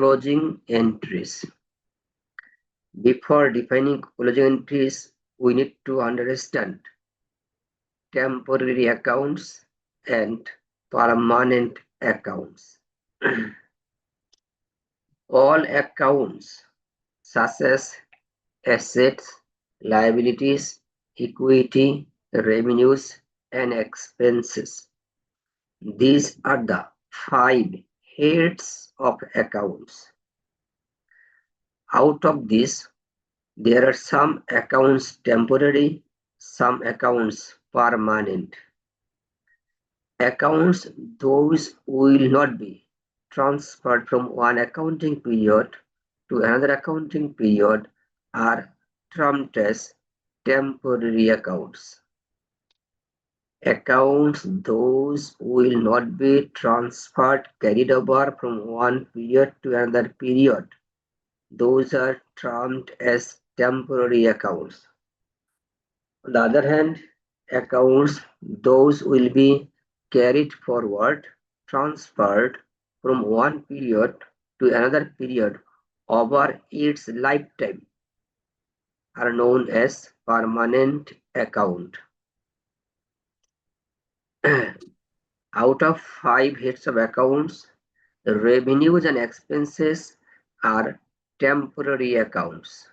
closing entries. Before defining closing entries, we need to understand temporary accounts and permanent accounts. All accounts such as assets, liabilities, equity, revenues, and expenses. These are the five heads of accounts. Out of this, there are some accounts temporary, some accounts permanent. Accounts those will not be transferred from one accounting period to another accounting period are termed as temporary accounts. Accounts those will not be transferred, carried over from one period to another period. Those are termed as temporary accounts. On the other hand, accounts those will be carried forward, transferred from one period to another period over its lifetime are known as permanent account. Out of five heads of accounts, the revenues and expenses are temporary accounts.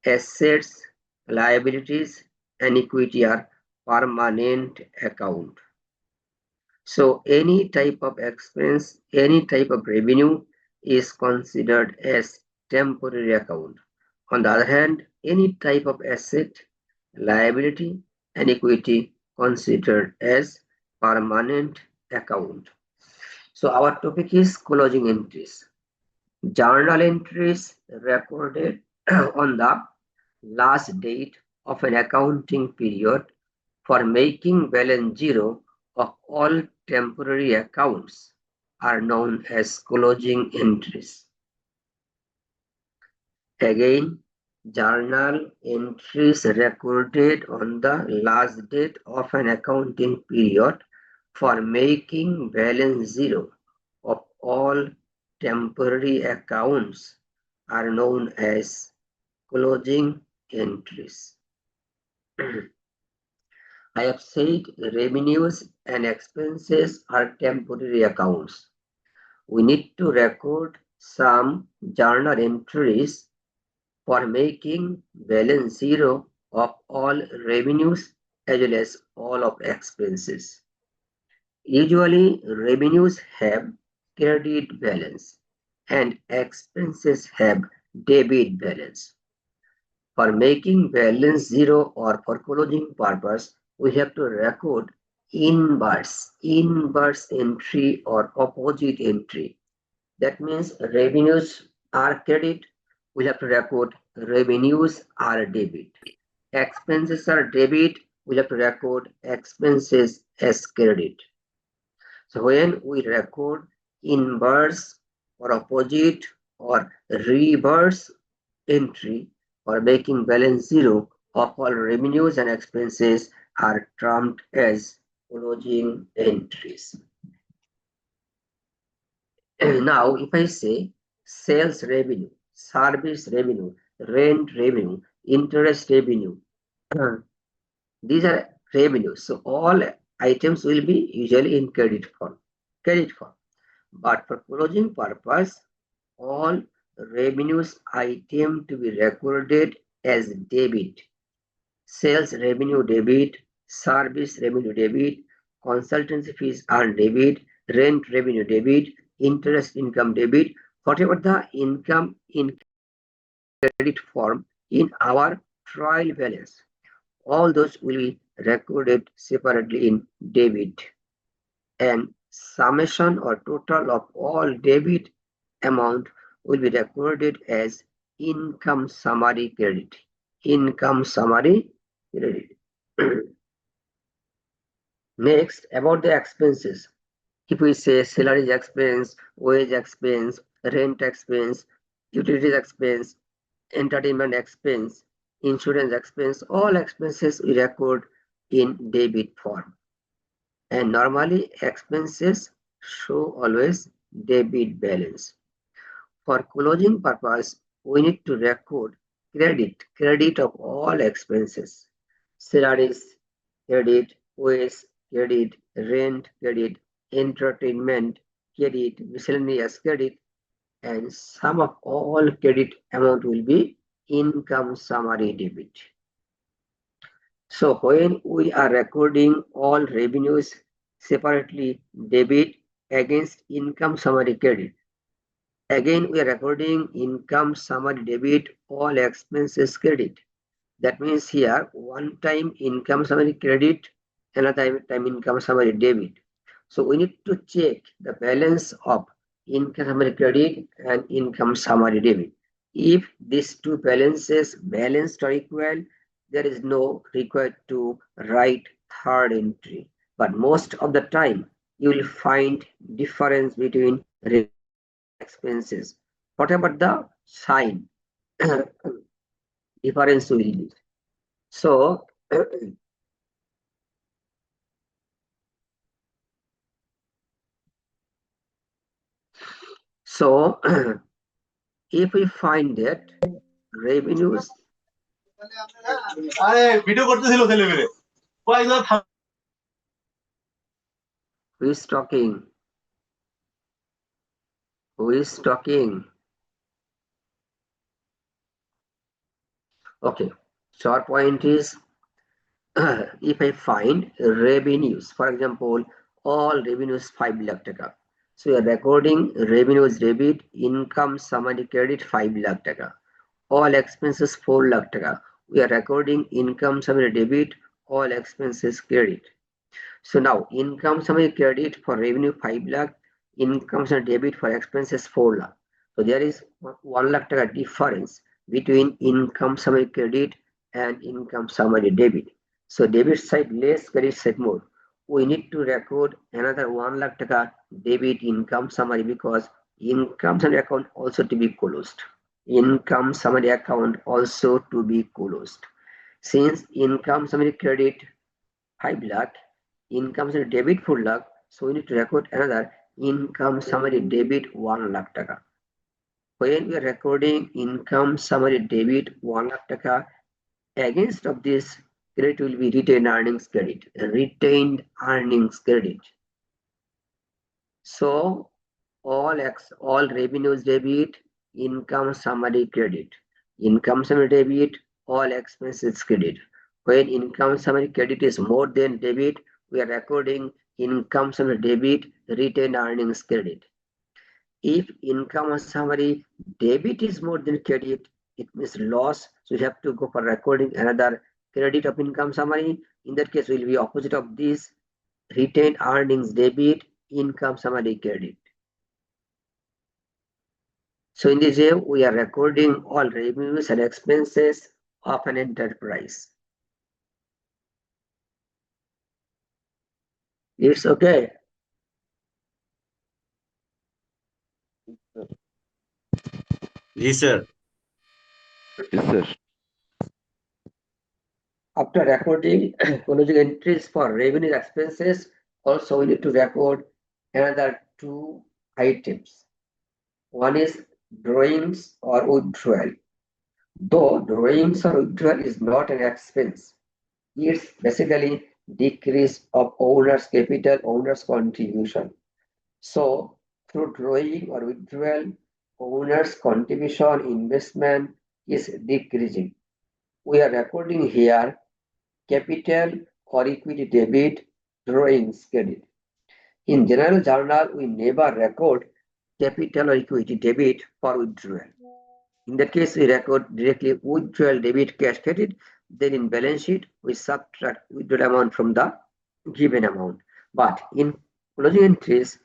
Assets, liabilities, and equity are permanent account. So any type of expense, any type of revenue is considered as temporary account. On the other hand, any type of asset, liability, and equity considered as permanent account. So our topic is closing entries. Journal entries recorded on the last date of an accounting period for making balance zero of all temporary accounts are known as closing entries. Again, journal entries recorded on the last date of an accounting period for making balance zero of all temporary accounts are known as closing entries. I have said revenues and expenses are temporary accounts. We need to record some journal entries for making balance zero of all revenues as well as all of expenses. Usually, revenues have credit balance and expenses have debit balance. For making balance zero or for closing purpose, we have to record inverse entry or opposite entry. That means revenues are credit, we have to record revenues are debit. Expenses are debit, we have to record expenses as credit. So when we record inverse or opposite or reverse entry for making balance zero of all revenues and expenses are termed as closing entries. Now, if I say sales revenue, service revenue, rent revenue, interest revenue, these are revenues. So all items will be usually in credit form. But for closing purpose, all revenues item to be recorded as debit. Sales revenue debit, service revenue debit, consultancy fees are debit, rent revenue debit, interest income debit, whatever the income in credit form in our trial balance. All those will be recorded separately in debit, and summation or total of all debit amount will be recorded as income summary credit. Income summary credit. Next, about the expenses. If we say salary expense, wage expense, rent expense, utilities expense, entertainment expense, insurance expense, all expenses we record in debit form. And normally expenses show always debit balance. For closing purpose, we need to record credit of all expenses, salaries, credit, wages, credit, rent, credit, entertainment, credit, miscellaneous credit, and sum of all credit amount will be income summary debit. So when we are recording all revenues separately, debit against income summary credit. Again, we are recording income summary debit, all expenses credit. That means here one time income summary credit, another time income summary debit. So we need to check the balance of income summary credit and income summary debit. If these two balances balanced or equal, there is no required to write third entry. But most of the time, you will find difference between expenses. Whatever the sign difference will be. So, so if we find that revenues, who is talking? Who is talking? Okay. Short point is if I find revenues, for example, all revenues 5 lakh taka. So we are recording revenues debit, income summary credit 5 lakh taka. All expenses 4 lakh taka. We are recording income summary debit, all expenses credit. So now income summary credit for revenue 5 lakh, income summary debit for expenses 4 lakh. So there is 1 lakh taka difference between income summary credit and income summary debit. So debit side less, credit side more. We need to record another 1 lakh taka debit income summary because income summary account also to be closed. Income summary account also to be closed. Since income summary credit 5 lakh, income summary debit 4 lakh, so we need to record another income summary debit 1 lakh taka. When we are recording income summary debit 1 lakh taka, against of this credit will be retained earnings credit, retained earnings credit. So all revenues debit, income summary credit, income summary debit, all expenses credit. When income summary credit is more than debit, we are recording income summary debit, retained earnings credit. If income summary debit is more than credit, it means loss. So you have to go for recording another credit of income summary. In that case, will be opposite of this, retained earnings debit, income summary credit. So in this way, we are recording all revenues and expenses of an enterprise. It's okay. Yes, sir. Yes, sir. After recording closing entries for revenue expenses, also we need to record another two items. One is drawings or withdrawal. Though drawings or withdrawal is not an expense, it's basically decrease of owner's capital, owner's contribution. So through drawing or withdrawal, owner's contribution investment is decreasing. We are recording here capital or equity debit, drawings credit. In general journal, we never record capital or equity debit for withdrawal. In that case, we record directly withdrawal debit cash credit. Then in balance sheet, we subtract withdrawal amount from the given amount. But in closing entries,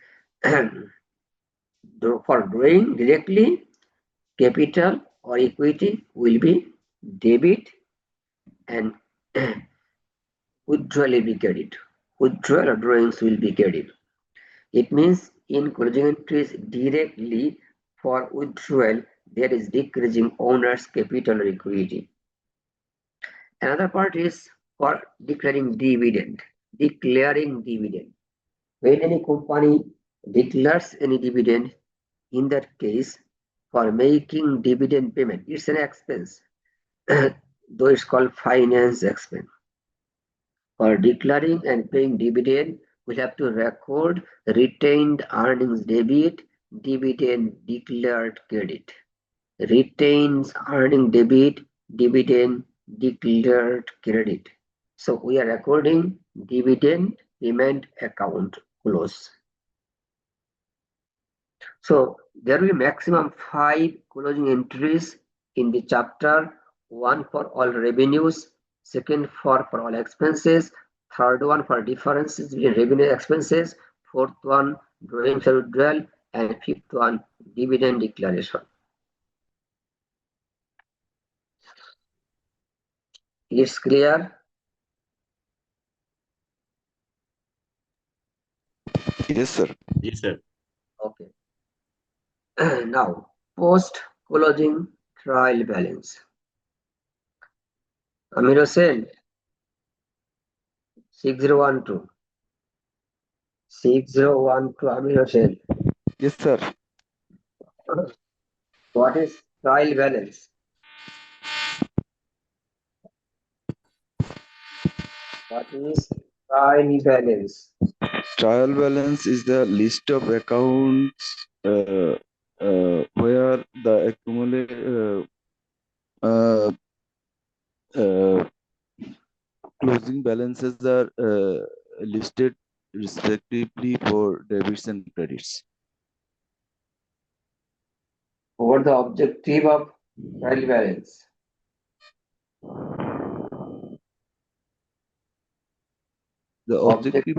for drawing directly, capital or equity will be debit and withdrawal will be credit. Withdrawal or drawings will be credit. It means in closing entries directly for withdrawal, there is decreasing owner's capital or equity. Another part is for declaring dividend. Declaring dividend. When any company declares any dividend, in that case, for making dividend payment. It's an expense, though it's called finance expense. For declaring and paying dividend, we have to record retained earnings debit, dividend declared credit. Retains earning debit, dividend declared credit. So we are recording dividend payment account close. So there will be maximum 5 closing entries in the chapter. One for all revenues, second for all expenses, third one for differences between revenue and expenses, fourth one drawing withdrawal, and fifth one dividend declaration. It's clear? Yes, sir. Yes, sir. Okay. Now, post closing trial balance. Amir Hossain, 6012. 6012 Amir Hossain. Yes, sir. What is trial balance? What is trial balance? Trial balance is the list of accounts where the uh, closing balances are listed respectively for debits and credits. What the objective of trial balance? The objective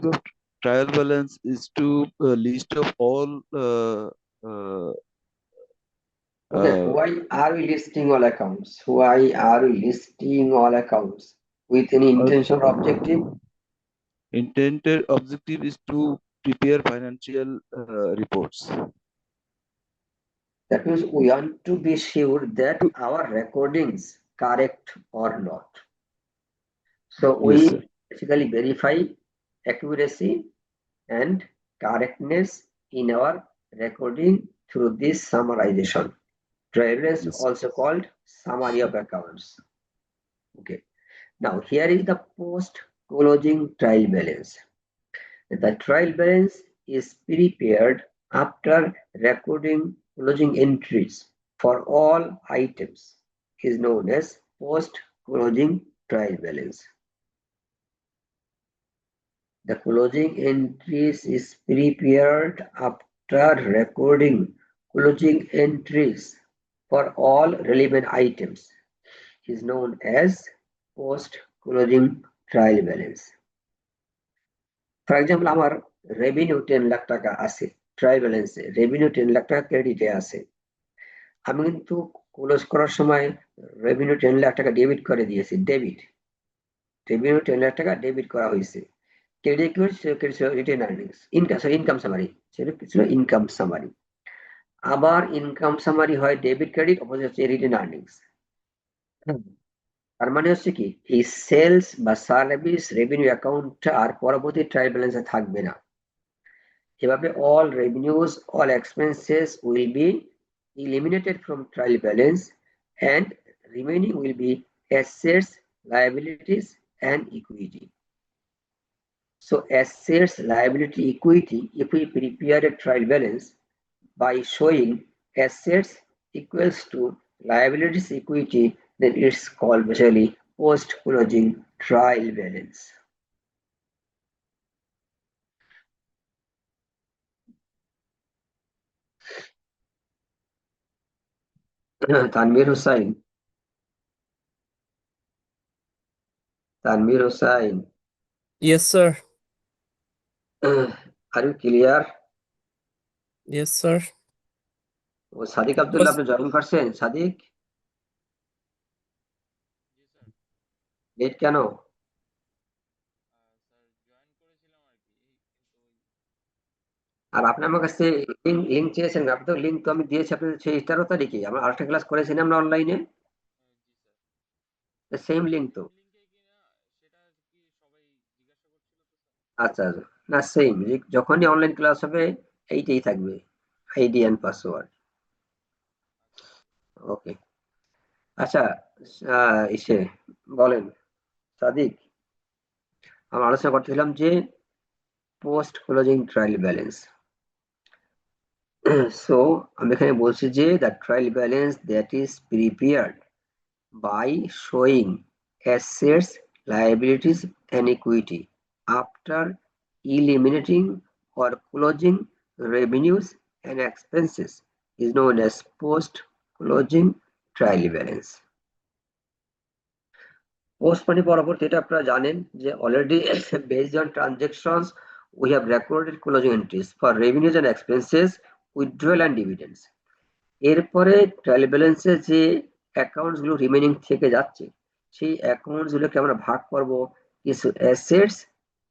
of trial balance is to list of all uh, Okay, uh, why are we listing all accounts? Why are we listing all accounts? With any uh, intention or objective? intended objective is to prepare financial reports. That means we want to be sure that our recordings correct or not. So Yes, sir. we basically verify accuracy and correctness in our recording through this summarization. Trial balance Yes. also called summary of accounts. Okay. Now here is the post closing trial balance. The trial balance is prepared after recording closing entries for all items is known as post closing trial balance. The closing entries is prepared after recording closing entries for all relevant items is known as post closing trial balance. For example, আমার revenue 10 lakh টাকা আছে trial ব্যালেন্সে, revenue 10 lakh টাকা ক্রেডিটে আছে। আমি কিন্তু close করার সময় রেভিনিউ 10 লাখ টাকা ডেবিট করে দিয়েছি, ডেবিট। রেভিনিউ 10 লাখ টাকা ডেবিট করা হয়েছে। ক্রেডিট কি হয়েছে? রিটেন আর্নিংস, ইনকাম সামারি, সেটা ছিল ইনকাম সামারি। আবার ইনকাম সামারি হয় ডেবিট ক্রেডিট, অপোজিট হচ্ছে রিটেন আর্নিংস। তার মানে হচ্ছে কি, এই সেলস বা সার্ভিস রেভিনিউ অ্যাকাউন্টটা আর পরবর্তী ট্রায়াল ব্যালেন্সে থাকবে না। এভাবে all revenues, all expenses will be eliminated from trial balance and remaining will be assets, liabilities and equity. So assets, liability, equity, if we prepare a trial balance by showing assets equals to liabilities equity, then it's called basically post closing trial balance. Tanvir Hussain. Tanvir Hussain. Yes, sir. Are you clear? Yes, sir. ও সাদিক আব্দুল্লাহ আপনি join করছেন? Sadiq, late কেন? আর আপনি আমার কাছে link চেয়েছেন, আপনি তো link তো আমি দিয়েছি আপনাদের সেই 13 তারিখে, আমরা আরেকটা ক্লাস করেছিলাম না অনলাইনে, সেম লিঙ্ক তো। আচ্ছা আচ্ছা, না সেম, যখনই অনলাইন ক্লাস হবে এইটাই থাকবে, ID and password. ওকে, আচ্ছা, ইসে বলেন সাদিক, আমরা আলোচনা করতেছিলাম যে post closing trial balance. So আমি এখানে বলছি যে the trial balance that is prepared by showing assets, liabilities, and equity after eliminating or closing revenues and expenses is known as post-closing trial balance. Post মানে পরবর্তী, এটা আপনারা জানেন যে already based on transactions we have recorded closing entries for revenues and expenses, withdrawal and dividends. এরপরে trial ব্যালেন্সে যে accounts গুলো রিমেনিং থেকে যাচ্ছে সেই অ্যাকাউন্টস গুলোকে আমরা ভাগ করব কিছু অ্যাসেটস,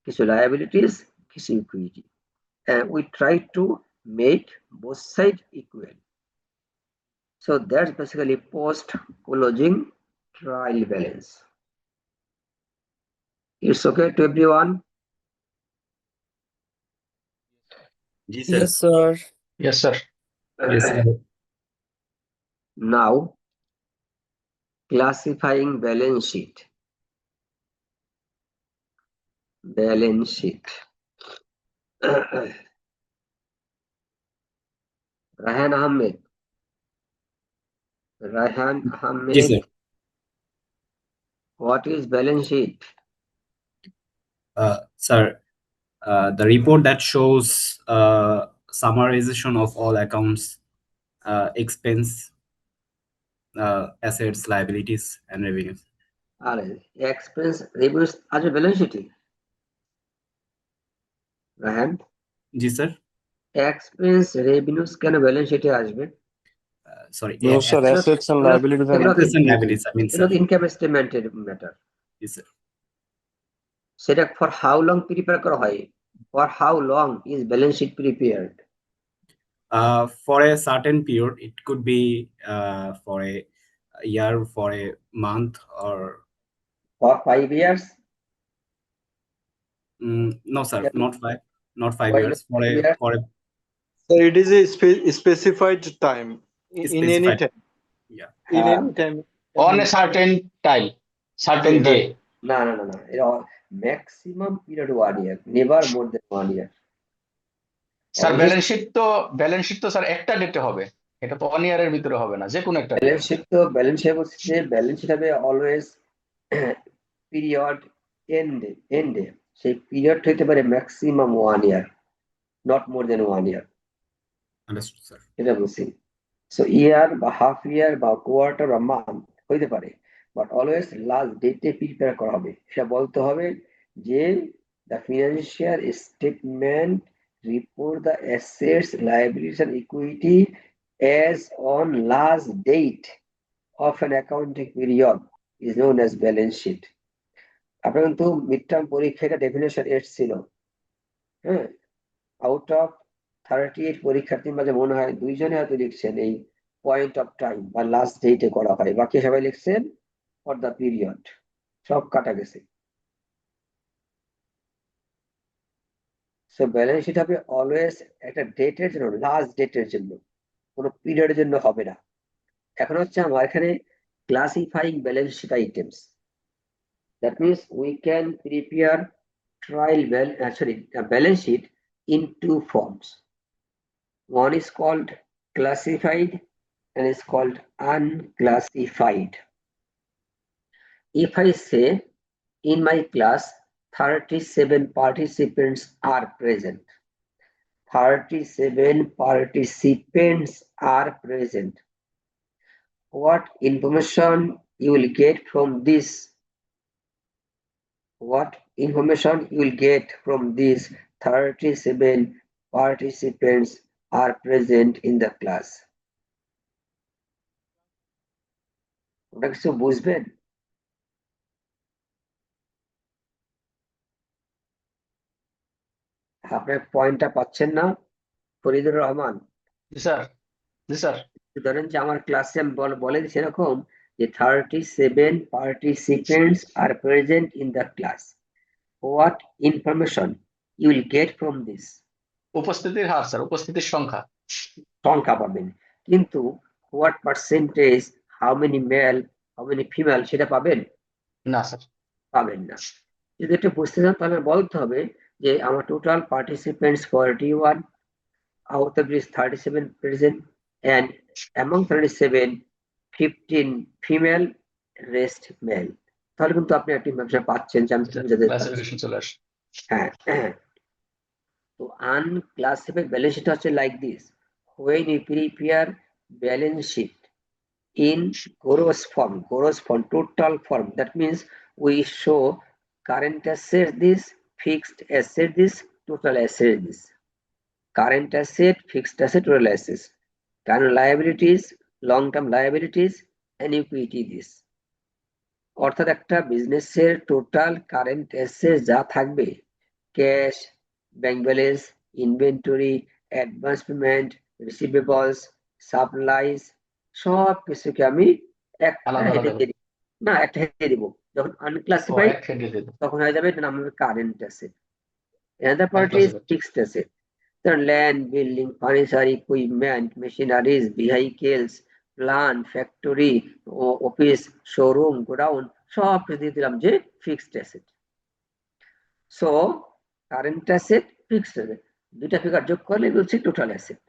কিছু লায়াবিলিটিস, কিছু equity, and we try to make both sides equal. So that's basically post closing trial balance. It's okay to everyone? Ji sir. Yes, sir. Yes, sir. Yes, sir. Now classifying balance sheet. Balance sheet. Rahan Ahmed. Rahan Ahmed. Ji sir. What is balance sheet? Sir, the report that shows summarization of all accounts, expense, assets, liabilities, and revenues. আরে expense revenues আছে balance শিটে রাহান? Ji sir. Expense revenues কেন balance শিটে আসবে? Sorry. No, sir. Assets and liabilities and Assets and equity. liabilities. I mean, এটা sir. তো income স্টেটমেন্টের ম্যাটার। Yes, sir. সেটা ফর হাউ লং প্রিপেয়ার করা হয়? For how long is balance sheet prepared? For a certain period, it could be for a year, for a month, or for 5 years? no, sir, Yeah. not 5 Why years. not 5 years? For a So it is a specified time in any Specified. time. Yeah. In any time. On a certain time, certain Yeah. day. না না না না, এটা maximum period 1 year, never more than 1 year. Sir Always- balance sheet তো sir একটা ডেটে হবে, এটা তো 1 ইয়ারের ভিতরে হবে না, যে কোনো একটা date। ব্যালেন্স শিট বলছে ব্যালেন্স শিট হবে অলওয়েজ পিরিয়ড এন্ডে, সেই পিরিয়ড হইতে পারে maximum 1 year, not more than 1 year, Understood, sir. এটা বলছি। সো ইয়ার বা হাফ ইয়ার বা কোয়ার্টার বা মান্থ হইতে পারে, বাট অলওয়েজ লাস্ট ডেটে প্রিপেয়ার করা হবে। সেটা বলতে হবে যে the financial statement report the assets, liabilities and equity as on last date of an accounting period is known as balance sheet. আপনার কিন্তু মিড টার্ম পরীক্ষাটা ডেফিনেশন এসেছিল, হ্যাঁ, আউট অফ 38 পরীক্ষার্থীর মাঝে মনে হয় 2 জনে হয়তো লিখছেন এই পয়েন্ট অফ টাইম বা লাস্ট ডেটে করা হয়, বাকি সবাই লিখছেন ফর দ্য পিরিয়ড, সব কাটা গেছে। সো ব্যালেন্স শিট হবে অলওয়েজ একটা ডেটের জন্য, লাস্ট ডেটের জন্য, কোনো পিরিয়ডের জন্য হবে না। এখন হচ্ছে আমার এখানে classifying balance sheet items. That means we can prepare balance sheet in 2 forms. One is called classified and is called unclassified. If I say in my class 37 participants are present, 37 participants are present, what information you will get from this? What information you will get from these 37 participants are present in the class? ওটা কিছু বুঝবেন? আপনার পয়েন্টটা পাচ্ছেন না ফরিদুর রহমান? জি sir, জি sir. ধরেন যে আমার ক্লাসে আমি বলেন সেরকম যে 37 participants are present in the class. What information you will get from this? উপস্থিতির হার স্যার, উপস্থিতির সংখ্যা। সংখ্যা পাবেন, কিন্তু what percentage, how many male, how many female, সেটা পাবেন না স্যার। পাবেন না। যদি এটা বুঝতে চান তাহলে বলতে হবে যে আমার total participants 41, out of this 37 present, and among 37 15 female, rest male. তাহলে কিন্তু আপনি একটি ব্যবসা পাচ্ছেন যে আমি কি বোঝাতে চাচ্ছি। ক্লাসিফিকেশন চলে আসে। হ্যাঁ হ্যাঁ। তো unclassified balance sheet হচ্ছে like this: when we prepare balance sheet in gross form, total form, that means we show current assets this, fixed asset this, total asset this. Current asset, fixed asset, total assets. Current liabilities, long-term liabilities, and equity this. অর্থাৎ একটা বিজনেসের total current asset যা থাকবে, cash, bank balance, inventory, advance payment, receivables, supplies, সব কিছুকে আমি একটা আলাদা হেডে আলাদা। দিয়ে দিব। না, একটা হেডে দিব। যখন ও, আনক্লাসিফাইড এক হেডে দিতে। তখন হয়ে যাবে এটা নাম হবে current asset. Another part is Unclassified. fixed asset. The land, building, furniture, equipment, machineries, vehicles, plant, factory, office, showroom, godown, সব কিছু দিয়ে দিলাম যে fixed asset. So current asset, fixed asset, দুইটা ফিগার যোগ করলে বলছি total asset.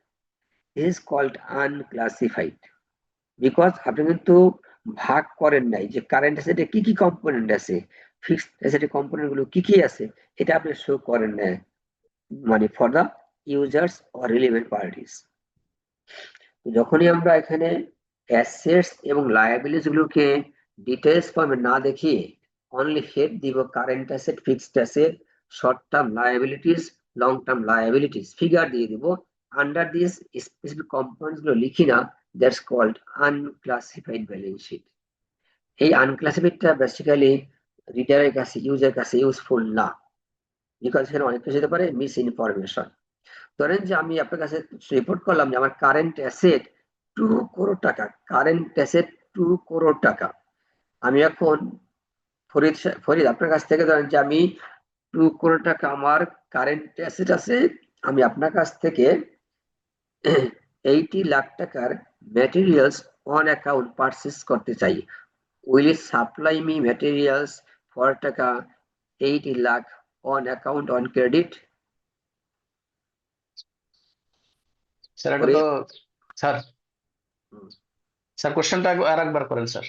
Is called unclassified, because আপনি কিন্তু ভাগ করেন নাই যে কারেন্ট অ্যাসেটে কি কি কম্পোনেন্ট আছে, ফিক্সড অ্যাসেটের কম্পোনেন্ট গুলো কি কি আছে, এটা আপনি শো করেন না, মানে for the users or relevant parties. যখনই আমরা এখানে অ্যাসেটস এবং লায়াবিলিটিস গুলোকে ডিটেলস ফর্মে না দেখিয়ে অনলি হেড দিব current asset, fixed asset, short term liabilities, long term liabilities, figure দিয়ে দিব, আন্ডার দিস স্পেসিফিক কম্পোনেন্টস গুলো লিখি না, that's called unclassified balance sheet. এই আনক্লাসিফাইডটা বেসিক্যালি রিডারের কাছে, ইউজার কাছে ইউজফুল না, বিকজ এখানে অনেক কিছু হতে পারে মিস ইনফরমেশন। ধরেন যে আমি আপনার কাছে রিপোর্ট করলাম যে আমার কারেন্ট অ্যাসেট 2 crore টাকা, কারেন্ট অ্যাসেট 2 crore টাকা। আমি এখন ফরিদ আপনার কাছ থেকে ধরেন যে আমি 2 crore টাকা আমার কারেন্ট অ্যাসেট আছে, আমি আপনার কাছ থেকে 80 লাখ টাকার ম্যাটেরিয়ালস অন অ্যাকাউন্ট পারচেস করতে চাই। Will it supply me materials for টাকা 80 lakh on account on credit? Sir এটা তো স্যার স্যার কোশ্চেনটা আর একবার করেন স্যার।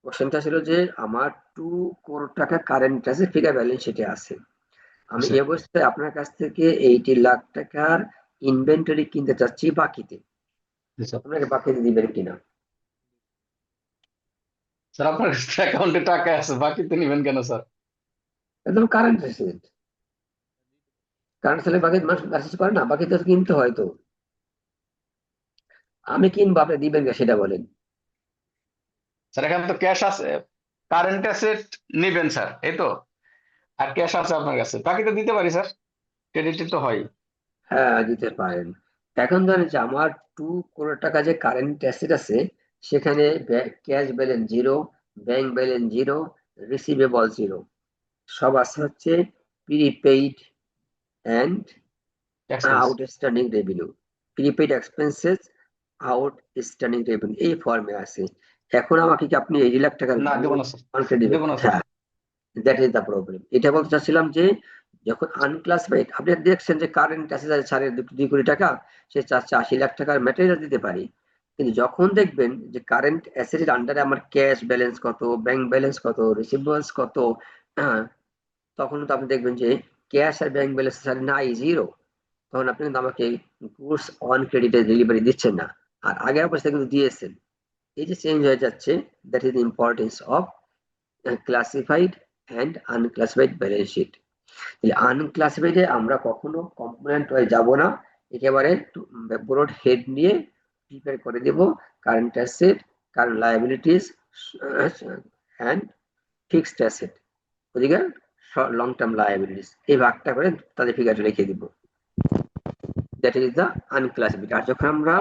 কোশ্চেনটা ছিল যে আমার 2 crore টাকা কারেন্ট অ্যাসেট ফিগার ব্যালেন্স শিটে আছে, আমি এই অবস্থায় আপনার কাছ থেকে 80 লাখ টাকার ইনভেন্টরি কিনতে চাচ্ছি বাকিতে, আপনাকে বাকিতে দিবেন কিনা? স্যার আপনার অ্যাকাউন্টে টাকা আছে, বাকিতে নেবেন কেন স্যার? একদম কারেন্ট অ্যাসেট, কারেন্ট অ্যাসেট বাকি মানুষ পারচেজ করে না, বাকিতে তো কিনতে হয়। তো আমি কিনবো, আপনি দিবেন কিনা সেটা বলেন। স্যার এখানে তো ক্যাশ আছে, কারেন্ট অ্যাসেট নেবেন স্যার, এই তো, আর ক্যাশ আছে আপনার কাছে, বাকিতে দিতে পারি স্যার, ক্রেডিট তো হয়। হ্যাঁ, দিতে পারেন। এখন ধরেন যে আমার 2 crore টাকা যে কারেন্ট অ্যাসেট আছে, সেখানে cash balance 0, bank balance 0, receivable 0, সব আছে হচ্ছে prepaid and outstanding revenue, prepaid expenses, outstanding revenue, এই ফর্মে আছে। এখন আমাকে কি আপনি 80 লাখ টাকার না দেবো না স্যার, অঙ্কে দিবেন? দেবো না স্যার। হ্যাঁ, দ্যাট ইজ দ্য প্রবলেম। এটা বলতে চাচ্ছিলাম যে যখন আনক্লাসিফাইড, আপনি দেখছেন যে কারেন্ট অ্যাসেট আছে 2.5 কোটি টাকা, সে চাচ্ছে 80 লাখ টাকার ম্যাটেরিয়াল দিতে পারি, কিন্তু যখন দেখবেন যে কারেন্ট অ্যাসেটের আন্ডারে আমার ক্যাশ ব্যালেন্স কত, ব্যাংক ব্যালেন্স কত, রিসিভেবলস কত, তখন তো আপনি দেখবেন যে ক্যাশ আর ব্যাংক ব্যালেন্স নাই, 0, তখন আপনি কিন্তু আমাকে গুডস অন ক্রেডিটে ডেলিভারি দিচ্ছেন না, আর আগের অবস্থা কিন্তু দিয়েছেন। এই যে চেঞ্জ হয়ে যাচ্ছে, that is importance of classified and unclassified balance sheet. আনক্লাসিফাইডে আমরা কখনো কম্পোনেন্ট ওয়াইজ যাব না, একেবারে ব্রড হেড নিয়ে প্রিপেয়ার করে দেব current asset, current liabilities and fixed asset, ওদিকে লং টার্ম লায়াবিলিটিস, এই ভাগটা করে তাদের ফিগারটা লিখে দিব। That is the unclassified. আর যখন আমরা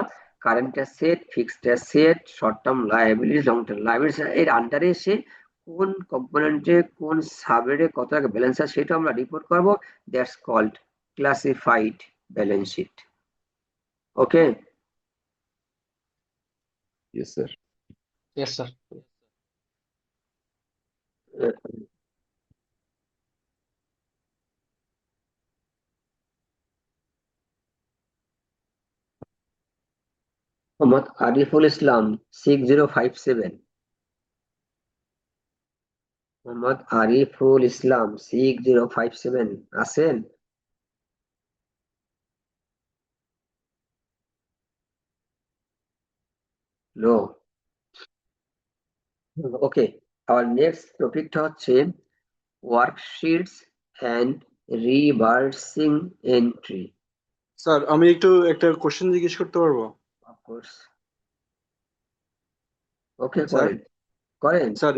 current asset, fixed asset, short term liabilities, long term liabilities এর আন্ডারে এসে কোন কম্পোনেন্টে কোন সাবহেডে কত টাকা ব্যালেন্স আছে সেটা আমরা রিপোর্ট করব, that's called classified balance sheet. Okay, Yes, sir. Yes, sir. Mohammad Ariful Islam 6057। Mohammad Ariful Islam 6057 আছেন? নো। ওকে, আওয়ার নেক্সট টপিকটা হচ্ছে worksheets and reversing entry. Sir আমি একটু একটা কোশ্চেন জিজ্ঞেস করতে পারবো? অফকোর্স। ওকে, স্যার করেন। স্যার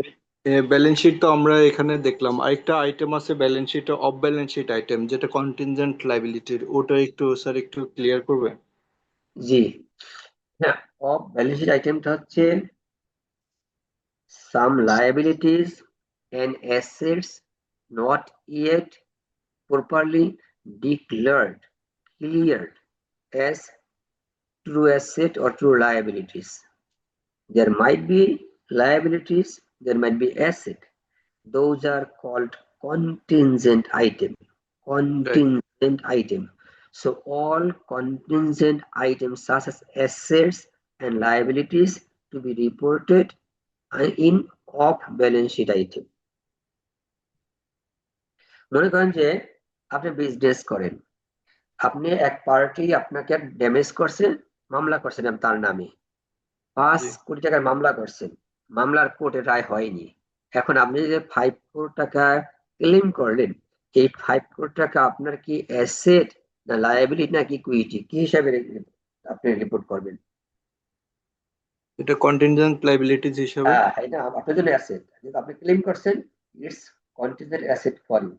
ব্যালেন্স শিট তো আমরা এখানে দেখলাম, আরেকটা আইটেম আছে ব্যালেন্স শিটে, অফ ব্যালেন্স শিট আইটেম, যেটা কন্টিনজেন্ট লাইবিলিটির, ওটা একটু স্যার একটু ক্লিয়ার করবে? জি, হ্যাঁ, অফ ব্যালেন্স শিট আইটেমটা হচ্ছে some liabilities and assets not yet properly cleared as true asset or true liabilities. There might be liabilities, there might be asset. Those are called contingent item. Contingent item. So all contingent items such as assets and liabilities to be reported in off balance sheet item. মনে করেন যে আপনি business করেন, আপনি এক party আপনাকে damage করছে, মামলা করছেন তার নামে, 5 জি। কোটি টাকার মামলা করছেন, মামলার কোর্টে রায় হয়নি। এখন আপনি যে 5 কোটি টাকা ক্লেম করলেন, এই 5 কোটি টাকা আপনার কি অ্যাসেট না লায়াবিলিটি নাকি ইকুইটি, কি হিসাবে আপনি রিপোর্ট করবেন? এটা কন্টিনজেন্ট লাইবিলিটিজ হিসাবে। হ্যাঁ, এটা আপনার জন্য অ্যাসেট, আপনি ক্লেম করছেন, it's contingent asset for you.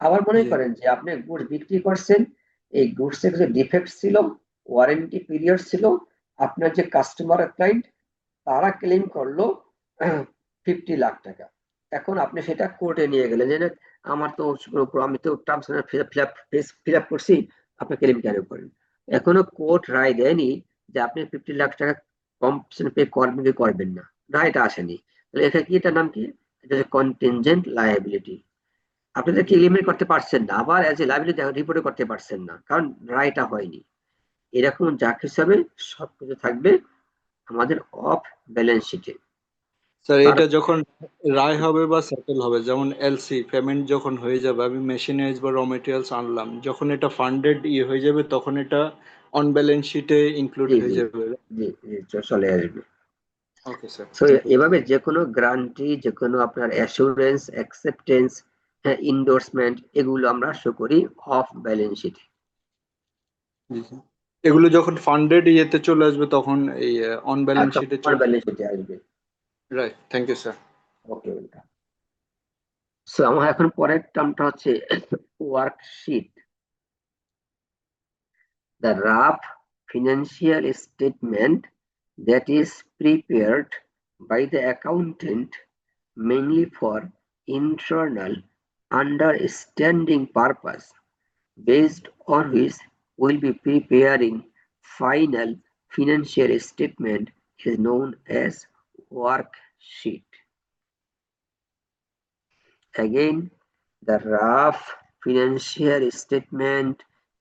আবার মনে জি। করেন যে আপনি গুডস বিক্রি করছেন, এই গুডস এর কিছু ডিফেক্ট ছিল, ওয়ারেন্টি পিরিয়ড ছিল, আপনার যে কাস্টমার ক্লায়েন্ট তারা ক্লেম করলো 50 লাখ টাকা। এখন আপনি সেটা কোর্টে নিয়ে গেলেন যে আমার তো আমি তো টার্মস ফিল আপ করছি, আপনি ক্লেম কেন করেন? এখনো কোর্ট রায় দেয়নি যে আপনি 50 লাখ টাকা কম্পেনসেশন পে করবেন কি করবেন না, রায়টা আসেনি। তাহলে এটা কি, এটার নাম কি? এটা হচ্ছে কন্টিনজেন্ট লায়াবিলিটি। আপনি তো ক্লেমই করতে পারছেন না, আবার অ্যাজ এ লায়াবিলিটি রিপোর্টও করতে পারছেন না, কারণ রায়টা হয়নি। এরকম যা কিছু হবে সবকিছু থাকবে আমাদের অফ ব্যালেন্স শিটে। স্যার এটা যখন রায় হবে বা সেটেল হবে, যেমন এলসি পেমেন্ট যখন হয়ে যাবে, আমি মেশিনারিজ বা র মেটেরিয়ালস আনলাম, যখন এটা ফান্ডেড হয়ে যাবে তখন এটা অন ব্যালেন্স শিটে ইনক্লুড জি হয়ে জি যাবে। জি জি, চলে আসবে। Okay sir. তো এভাবে যে কোনো গ্যারান্টি, যে কোনো আপনার অ্যাসুরেন্স, অ্যাকসেপ্টেন্স, হ্যাঁ, ইন্ডোর্সমেন্ট, এগুলো আমরা শো করি অফ ব্যালেন্স শিটে। এগুলো যখন ফান্ডেড চলে আসবে তখন এই অন ব্যালেন্স শিটে অন চলে ব্যালেন্স শিটে আসবে। Right. Thank you sir. Okay, welcome. So আমার এখন পরের টার্মটা হচ্ছে worksheet. The rough financial statement that is prepared by the accountant mainly for internal understanding purpose, based on which will be preparing final financial statement, is known as worksheet. Again, the rough financial statement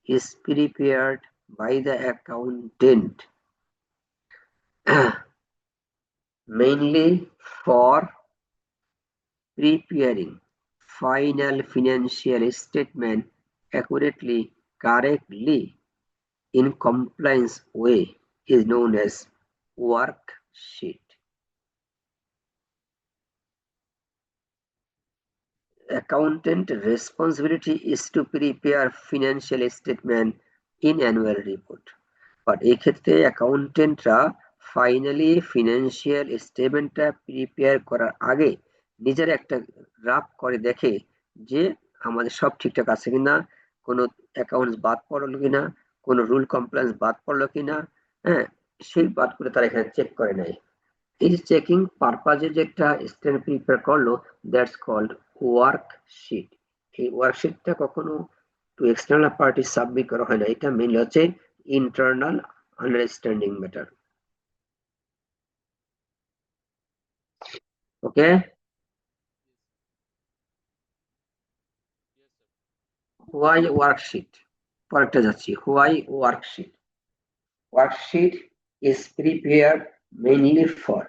is prepared by the accountant mainly for preparing final financial statement accurately, correctly, in compliance way, is known as worksheet. Accountant responsibility is to prepare financial statement in annual report, but এই ক্ষেত্রে অ্যাকাউন্টেন্টরা finally financial স্টেটমেন্টটা prepare করার আগে নিজের একটা draft করে দেখে যে আমাদের সব ঠিকঠাক আছে কিনা, কোনো অ্যাকাউন্টস বাদ পড়লো কিনা, কোনো রুল কমপ্লায়েন্স বাদ পড়লো কিনা, হ্যাঁ, সেই বাদগুলো তারা এখানে চেক করে নেয়। এই যে চেকিং পারপাজে যে একটা স্টেটমেন্ট প্রিপেয়ার করলো, দ্যাটস কল্ড ওয়ার্কশিট। এই ওয়ার্কশিটটা কখনো টু এক্সটার্নাল পার্টি সাবমিট করা হয় না, এটা মেইনলি হচ্ছে internal understanding matter. Okay. Why worksheet? পরেরটা যাচ্ছি। Why worksheet? Worksheet is prepared mainly for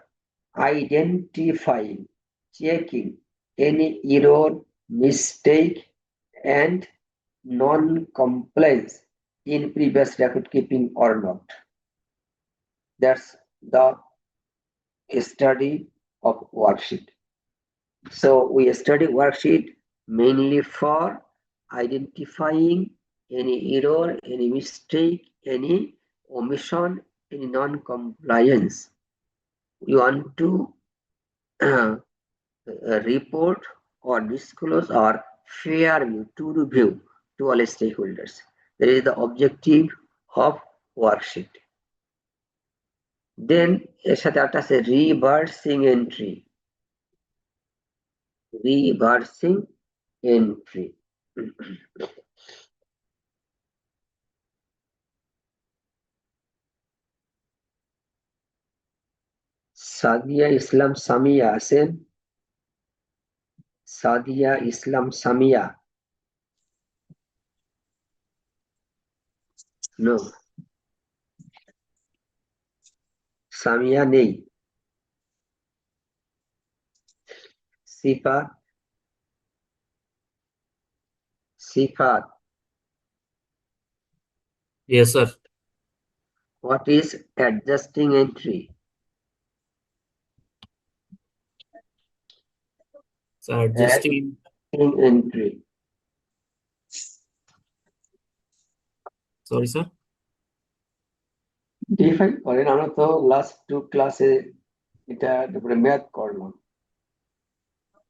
identifying, checking any error, mistake, and non-compliance in previous record keeping or not. That's the study of worksheet. So we study worksheet mainly for identifying any error, any mistake, any omission, any non-compliance. We want to report or disclose or fair view to review to all stakeholders. That is the objective of worksheet. Then এর সাথে একটা আছে reversing entry. Reversing entry. Sadia Islam Samia আছেন? Sadia Islam Samia? No. Samia নেই। সিফাত? সিফাত, Yes, sir. what is adjusting entry? So adjusting. Entry. Sorry, sir. Define করেন, আমরা তো last 2 ক্লাসে এটা উপরে ম্যাথ করলাম।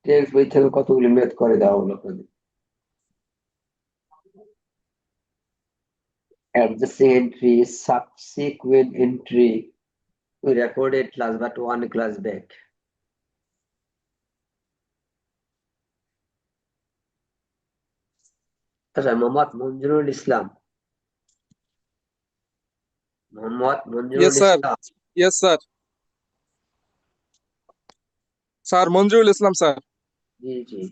টেক্সট বই থেকে কতগুলি ম্যাথ করে দেওয়া হলো আপনাদের। Adjusting entry, subsequent entry, we recorded class but 1 class back. আচ্ছা, মোহাম্মদ মঞ্জুরুল ইসলাম। Mohammad Manjurul Yes, sir. ইসলাম। Yes, sir. Sir, Monjul Islam, sir. জি জি।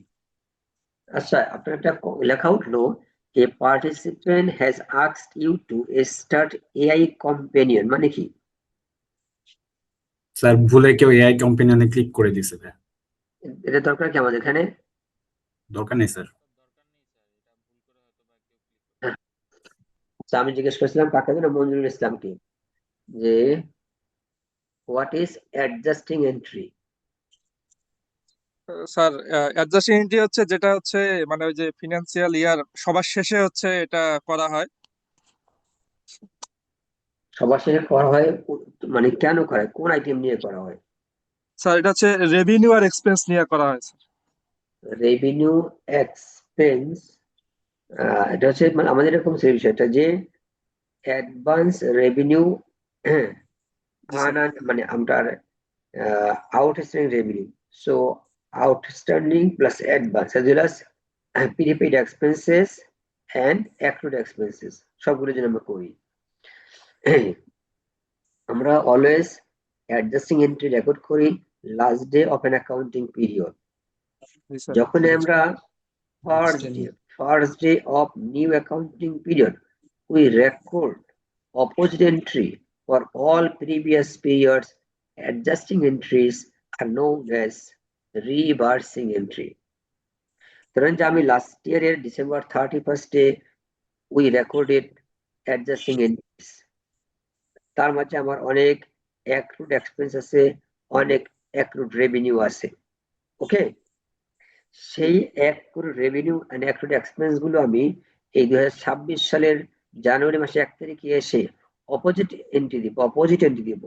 আচ্ছা, আপনার একটা লেখা উঠলো, a participant has asked you to start AI companion, মানে কি? স্যার ভুলে কেউ এআই কম্পেনিয়নে ক্লিক করে দিছে ভাই। এটা দরকার কি আমাদের এখানে? দরকার নেই স্যার। আচ্ছা, আমি জিজ্ঞেস করছিলাম কাকে যেন, মঞ্জুরুল ইসলামকে, যে what is adjusting entry? Sir adjusting entry হচ্ছে যেটা হচ্ছে মানে ওই যে ফিনান্সিয়াল ইয়ার সবার শেষে হচ্ছে এটা করা হয়। সবার শেষে করা হয়, মানে কেন করা হয়, কোন আইটেম নিয়ে করা হয়? স্যার এটা হচ্ছে রেভিনিউ আর এক্সপেন্স নিয়ে করা হয় স্যার। রেভিনিউ এক্সপেন্স, এটা হচ্ছে মানে আমাদের এরকম সেই বিষয়টা যে অ্যাডভান্স রেভিনিউ মানে আমরা outstanding revenue, so outstanding plus advance as well as prepaid expenses and accrued expenses সবগুলো যেন আমরা করি। আমরা অলওয়েজ অ্যাডজাস্টিং এন্ট্রি রেকর্ড করি last day of an accounting period. যখন আমরা first day of new accounting period, we record opposite entry for all previous periods. Adjusting entries are known as reversing entry. ধরেন যে আমি last ইয়ারের December 31 we recorded adjusting entries, তার মাঝে আমার অনেক accrued expense আছে, অনেক accrued revenue আছে। ওকে, সেই accrued revenue and accrued expense গুলো আমি এই 2026 সালের জানুয়ারি মাসে 1 তারিখে এসে অপোজিট এন্ট্রি দিব।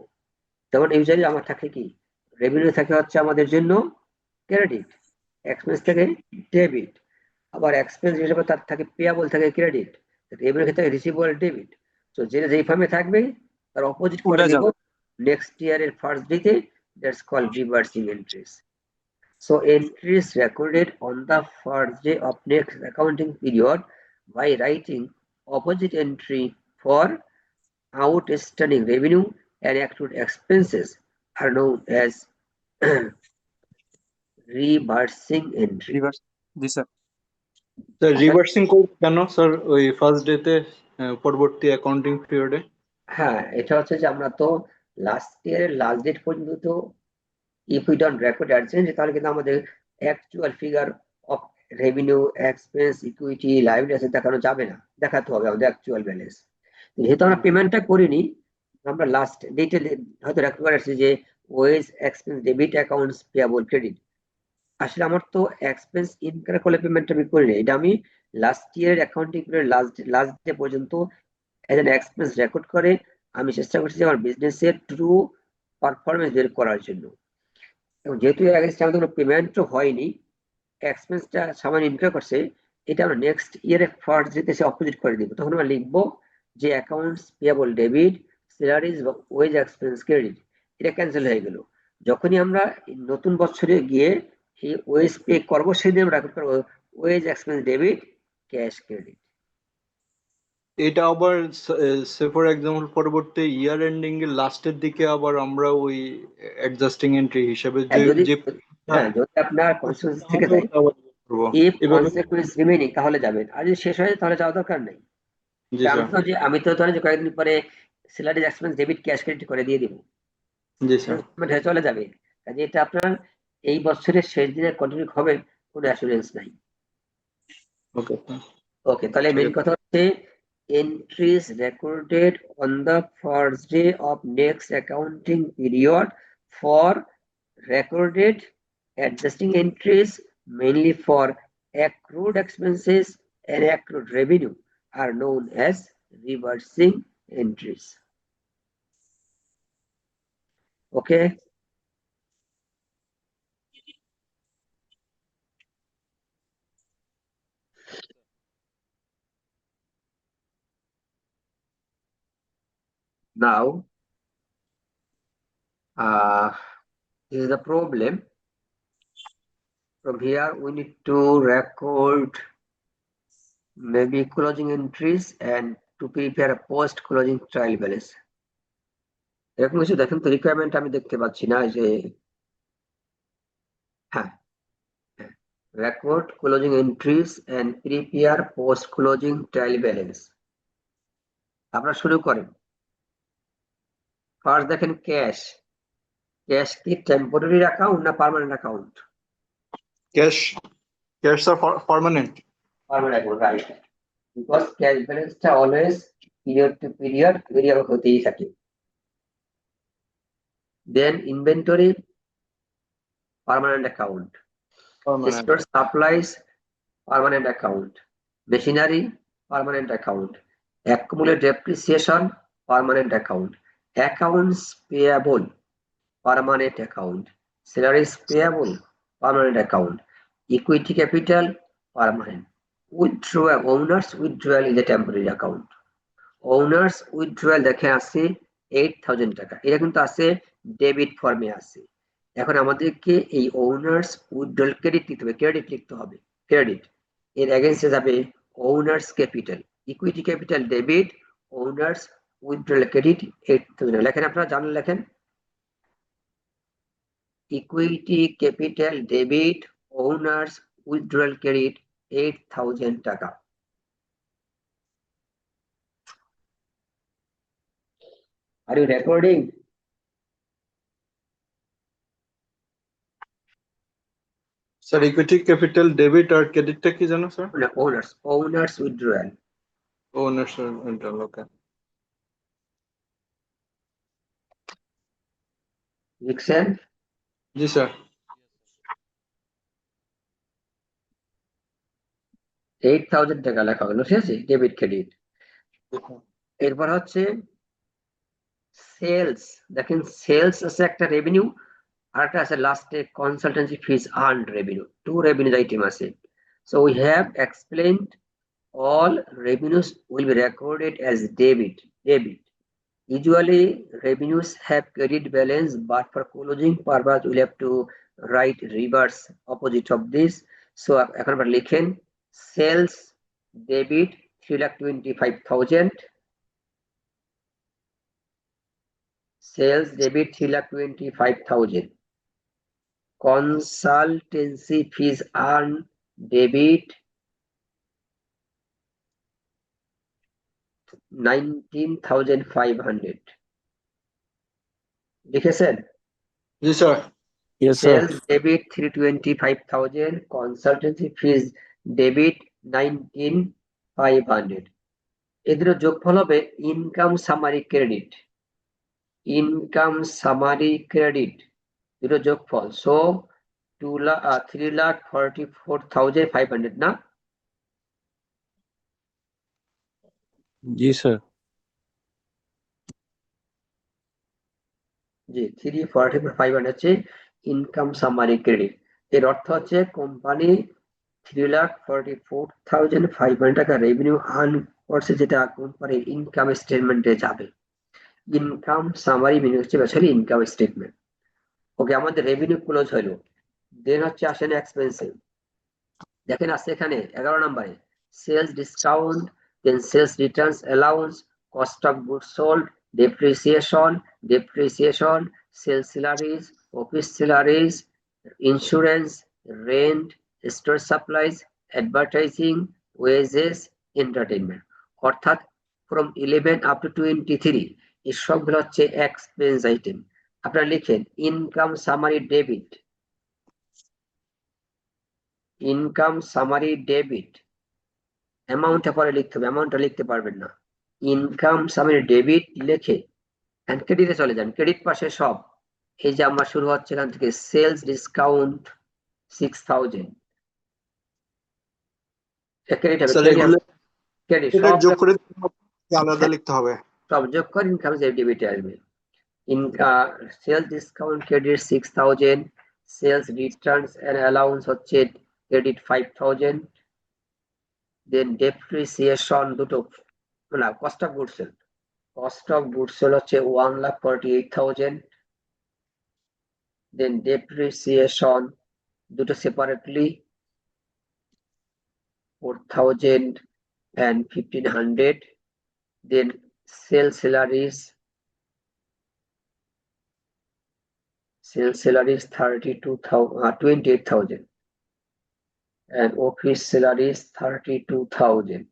যেমন ইউজুয়ালি আমার থাকে কি, রেভিনিউ থাকে হচ্ছে আমাদের জন্য ক্রেডিট, এক্সপেন্স থেকে ডেবিট, আবার এক্সপেন্স হিসেবে তার থাকে পেয়াবল থাকে ক্রেডিট, রেভিনিউ ক্ষেত্রে রিসিভেবল ডেবিট। তো যেই ফর্মে থাকবে তার অপোজিট করে দেব নেক্সট ইয়ারের ফার্স্ট ডেতে, that's called reversing entries. So entries recorded on the first day of next accounting period by writing opposite entry for outstanding revenue and accrued expenses are known as reversing entry. Reverse জি sir sir reversing করব কেন sir ওই first ডেতে পরবর্তী accounting পিরিয়ডে? হ্যাঁ, এটা হচ্ছে যে আমরা তো লাস্ট ইয়ারের লাস্ট ডেট পর্যন্ত তো if we don't record adjustment তাহলে কিন্তু আমাদের actual figure of revenue, expense, equity, liability আছে দেখানো যাবে না, দেখাতে হবে আমাদের অ্যাকচুয়াল ব্যালেন্স। যেহেতু আমরা পেমেন্টটা করিনি, আমরা লাস্ট ডেটে হয়তো রেকর্ড করে আসছি যে wage, expense, debit, accounts payable, credit. আসলে আমার তো এক্সপেন্স ইনকার করলে পেমেন্টটা আমি করিনি, এটা আমি লাস্ট ইয়ারের অ্যাকাউন্টিং পিরিয়ড লাস্ট ডে পর্যন্ত এজ এন এক্সপেন্স রেকর্ড করে আমি চেষ্টা করছি যে আমার বিজনেসের ট্রু পারফরমেন্স বের করার জন্য। এবং যেহেতু এর আগে আমাদের কোনো পেমেন্টও হয়নি, এক্সপেন্সটা সামান্য ইনকার করছে, এটা আমরা নেক্সট ইয়ারে ফার্স্ট ডেতে এসে অপোজিট করে দিব। তখন আমরা লিখবো যে অ্যাকাউন্টস পেয়াবল ডেবিট, স্যালারিজ বা ওয়েজ এক্সপেন্স ক্রেডিট, এটা ক্যান্সেল হয়ে গেল। যখনই আমরা নতুন বছরে গিয়ে এই ওয়েজ পে করবো, সেদিন আমরা রেকর্ড করবো wage expense debit, cash credit. এটা আবার সে ফর এক্সাম্পল পরবর্তী ইয়ার এন্ডিং এর লাস্টের দিকে আবার আমরা ওই অ্যাডজাস্টিং এন্ট্রি হিসেবে যদি যে যদি আপনার কনসিকুয়েন্স থেকে যায়, ইফ কনসিকুয়েন্স রিমেইনিং তাহলে যাবেন, আর যদি শেষ হয়ে যায় তাহলে যাওয়া দরকার নেই। জি স্যার, আমি তো ধরেন যে কয়েকদিন পরে salary expense debit cash credit করে দিয়ে দিব, জি স্যার, চলে যাবে। কাজে এটা আপনার এই বছরের শেষ দিনে কন্টিনিউ হবে, কোনো অ্যাসুরেন্স নাই। ওকে ওকে, তাহলে মেইন কথা হচ্ছে entries recorded on the first day of next accounting period for recorded adjusting entries mainly for accrued expenses and accrued revenue are known as reversing entries. Okay. Now, this is the problem. From here, we need to record maybe closing entries and to prepare a post closing trial balance. এরকম কিছু দেখেন তো, requirement আমি দেখতে পাচ্ছি না যে, হ্যাঁ, record closing entries and prepare post closing trial balance. আপনারা শুরু করেন। ফার্স্ট দেখেন ক্যাশ। ক্যাশ কি টেম্পোরারি অ্যাকাউন্ট না permanent account? Cash sir permanent. Permanent account, right. Because cash ব্যালেন্সটা always period to period variable হতেই থাকে। Then inventory, permanent account. Store supplies, permanent account. Machinery, permanent account. Accumulate depreciation, permanent account. Accounts payable, permanent account. Salaries payable, permanent account. Equity capital, permanent. Withdrawal, owners withdrawal is a temporary account. Owners withdrawal দেখে আছে 8,000 টাকা, এটা কিন্তু আছে debit ফর্মে আছে। এখন আমাদেরকে এই ওনার্স উইথড্রয়াল ক্রেডিট নিতে হবে, ক্রেডিট লিখতে হবে, ক্রেডিট। এর এগেইনস্টে যাবে owners capital, equity capital debit, owners withdrawal credit 8,000 লেখেন, আপনারা জানেন লেখেন। Equity capital debit, owners withdrawal credit 8,000 টাকা। Are you recording? Sir equity capital debit আর ক্রেডিটটা কি জানো স্যার? না, owners withdrawal. Owner sir, okay. লিখছেন? জি স্যার। 8,000 টাকা লেখা হলো, ঠিক আছে, ডেবিট ক্রেডিট। এরপর হচ্ছে সেলস, দেখেন সেলস আছে একটা রেভিনিউ, আর একটা আছে লাস্টে consultancy fees earned revenue, two revenue item আছে। So we have explained all revenues will be recorded as debit. Usually revenues have credit balance, but for closing purpose we'll have to write reverse opposite of this. So এখন আমরা লিখেন sales debit 3,25,000, sales debit 3,25,000, consultancy fees earn debit 19,500 লিখেছেন? জি sir. Yes, sir. Sales debit 325,000, consultancy fees debit 19,500. এদের যোগফল হবে income summary credit, income summary credit দুটো যোগফল, so 3,44,500 না? जी sir. জি 3,44,500 হচ্ছে ইনকাম সামারি ক্রেডিট। এর অর্থ হচ্ছে কোম্পানি 3,44,500 টাকা রেভিনিউ আর্ন করছে, যেটা কোম্পানির ইনকাম স্টেটমেন্টে যাবে। ইনকাম সামারি মিনিং হচ্ছে বেসিক্যালি ইনকাম স্টেটমেন্ট। ওকে, আমাদের রেভিনিউ ক্লোজ হলো। দেন হচ্ছে আসেন এক্সপেন্সে। দেখেন আছে এখানে 11 নম্বরে sales discount, then sales returns allowance, cost of goods sold, depreciation, sales salaries, office salaries, insurance, rent, store supplies, advertising, wages, entertainment. অর্থাৎ ফ্রম 11 আপ টু 23 এই সবগুলো হচ্ছে এক্সপেন্স আইটেম। আপনারা লিখেন income summary debit, income summary debit, অ্যামাউন্টটা পরে লিখতে হবে, অ্যামাউন্টটা লিখতে পারবেন না। ইনকাম সামারি ডেবিট লিখে এন্ড ক্রেডিটে চলে যান। ক্রেডিট পাশে সব, এই যে আমার শুরু হচ্ছে এখান থেকে সেলস ডিসকাউন্ট 6,000, ক্রেডিট হবে, স্যার এগুলো ক্রেডিট এটা সব যোগ করে আলাদা লিখতে হবে। সব যোগ করে ইনকাম ডেবিটে আসবে। Sales discount credit 6,000, sales returns and allowance হচ্ছে ক্রেডিট 5,000, দেন ডেপ্রিসিয়েশন দুটো না, cost of goods sold, cost of goods sold হচ্ছে 1,48,000, দেন ডেপ্রিসিয়েশন দুটো separately 4,000 and 1,500, then sales salaries 28,000 and office salaries 32,000,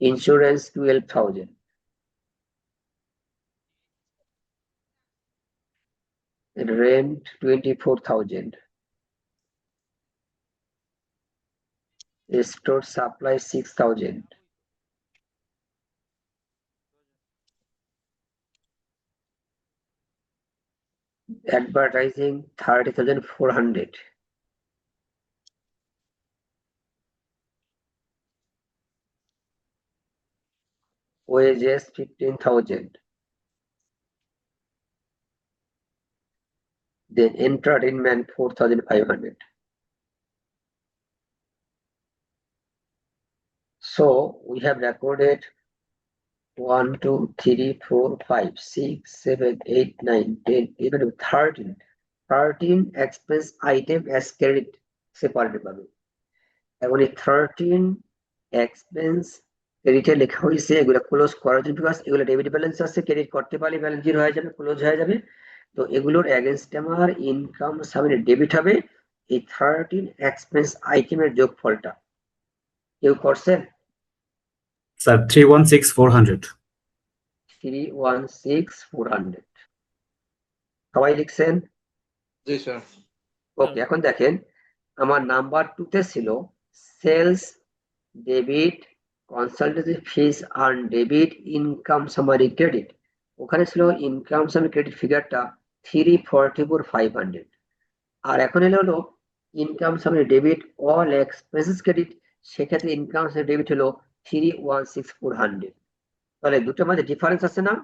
insurance 12,000, and rent 24,000, store supply 6,000, advertising 30,400, wages 15,000, then entertainment 4,500. So we have recorded 1, 2, 3, 4, 5, 6, 7, 8, 9, 10, 11, 13 expense item as credit separate পাবে। এখন এই 13 expense ক্রেডিটে লেখা হয়েছে, এগুলো close করার জন্য, বিকজ এগুলো ডেবিট ব্যালেন্স আছে, ক্রেডিট করতে পারলে ব্যালেন্স জিরো হয়ে যাবে, ক্লোজ হয়ে যাবে। তো এগুলোর এগেনস্ট আমার ইনকাম সামনে ডেবিট হবে এই 13 এক্সপেন্স আইটেমের যোগফলটা। কেউ করছেন? Sir, 316,400. 316,400 সবাই লিখছেন? জি স্যার। ওকে, এখন দেখেন আমার নাম্বার 2 তে ছিল sales debit, consultancy fees earn debit, income summary credit. ওখানে ছিল ইনকাম সামারি ক্রেডিট ফিগারটা 344,500, আর এখন হলো income summary debit all expenses credit, সেক্ষেত্রে ইনকাম সামারি ডেবিট হলো 316,400। তাহলে দুটোর মধ্যে ডিফারেন্স আছে না?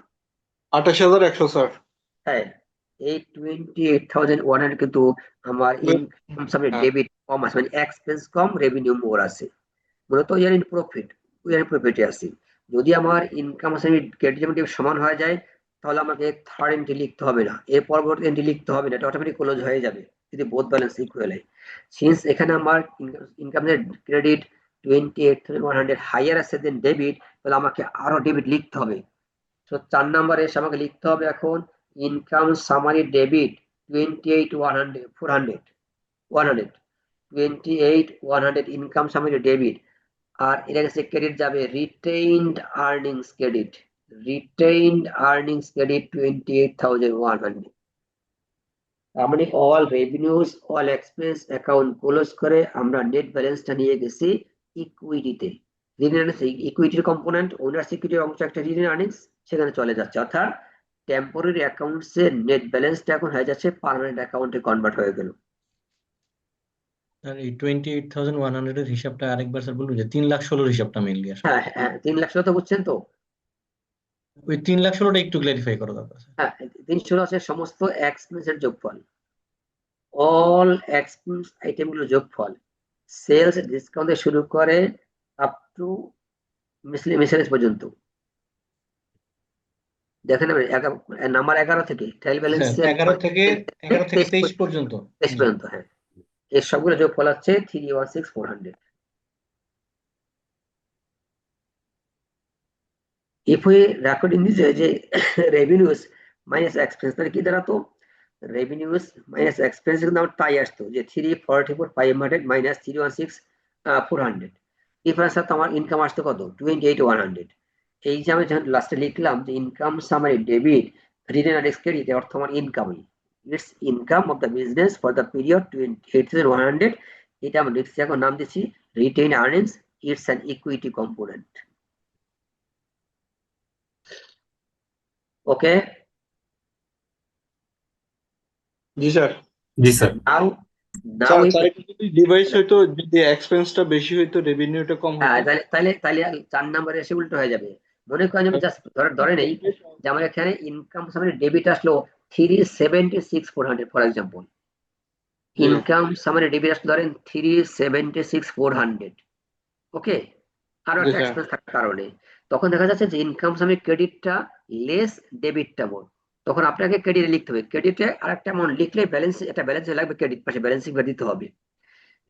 28,100 স্যার। হ্যাঁ, এই 28,100 কিন্তু আমার ইনকাম সামনে ডেবিট কম আছে, মানে এক্সপেন্স কম, রেভিনিউ মোর আছে। মূলত ইয়ার ইন প্রফিট, ইয়ার প্রফিটে আছে। যদি আমার ইনকাম সামনে ক্রেডিট সমান হয়ে যায়, তাহলে আমাকে থার্ড এন্ট্রি লিখতে হবে না, এর পরবর্তী এন্ট্রি লিখতে হবে না, এটা অটোমেটিক ক্লোজ হয়ে যাবে যদি বোথ ব্যালেন্স ইকুয়াল হয়। সিন্স এখানে আমার ইনকাম ক্রেডিট 28,100 হাইয়ার আছে দেন ডেবিট, তাহলে আমাকে আরো ডেবিট লিখতে হবে। তো 4 নম্বরে এসে আমাকে লিখতে হবে এখন income summary debit 28,100 28,100 income summary debit, আর এর কাছে ক্রেডিট যাবে রিটেইনড আর্নিংস ক্রেডিট 28,100। মানে all revenues all expense account close করে আমরা নেট ব্যালেন্সটা নিয়ে গেছি ইকুইটিতে। ইকুইটির কম্পোনেন্ট ওনার সিকিউরিটির অংশ একটা রিটেন আর্নিংস সেখানে চলে যাচ্ছে, অর্থাৎ টেম্পোরারি অ্যাকাউন্টস এর নেট ব্যালেন্সটা এখন হয়ে যাচ্ছে পার্মানেন্ট অ্যাকাউন্টে কনভার্ট হয়ে গেল। আর এই 28,100 এর হিসাবটা আরেকবার স্যার বলুন, যে 3,16,000 হিসাবটা মেইনলি আসলে হ্যাঁ হ্যাঁ 3 লাখ তো বুঝছেন তো। ওই 3,16,000টা একটু ক্লারিফাই করা দরকার স্যার। হ্যাঁ 316 আছে সমস্ত এক্সপেন্সের যোগফল, অল এক্সপেন্স আইটেমগুলো যোগফল, সেলস ডিসকাউন্ট শুরু করে আপ টু মিসেলেনিয়াস পর্যন্ত। দেখেন নাম্বার 11 থেকে ট্রায়াল ব্যালেন্স 11 থেকে 23 পর্যন্ত। 23 পর্যন্ত, হ্যাঁ এর সবগুলো যোগফল হচ্ছে 316,400। If we record in this revenues minus expense, তাহলে কি দাঁড়াতো? revenues minus expense কিন্তু আমার তাই আসতো যে 344,500 minus 316,400, ডিফারেন্স তো আমার ইনকাম আসতো কত 28,100। এই যে আমি যখন লাস্টে লিখলাম যে income summary debit retained earnings credit, অর্থ আমার ইনকামই, it's income of the business for the period 28,100, এটা আমি লিখছি, এখন নাম দিচ্ছি retained earnings, it's an equity component. Okay. জি স্যার। জি স্যার। Now স্যার if তাহলে যদি ডিভাইস হইতো, যদি এক্সপেন্সটা বেশি হইতো রেভিনিউটা কম হইতো। তাহলে 4 নম্বরে এসে উল্টো হয়ে যাবে। মনে করেন আমি জাস্ট ধরে নেই যে আমার এখানে ইনকাম সামারি ডেবিট আসলো 376,400 for example, income summary debit আসলো ধরেন 376,400। ওকে, আরো একটা এক্সপেন্স থাকার কারণে তখন দেখা যাচ্ছে যে ইনকাম সামারি ক্রেডিটটা লেস ডেবিটটা মোর, তখন আপনাকে ক্রেডিটে লিখতে হবে, ক্রেডিটে আরেকটা অ্যামাউন্ট লিখলে ব্যালেন্স, এটা ব্যালেন্সে লাগবে, ক্রেডিট পাশে ব্যালেন্সিং দিতে হবে।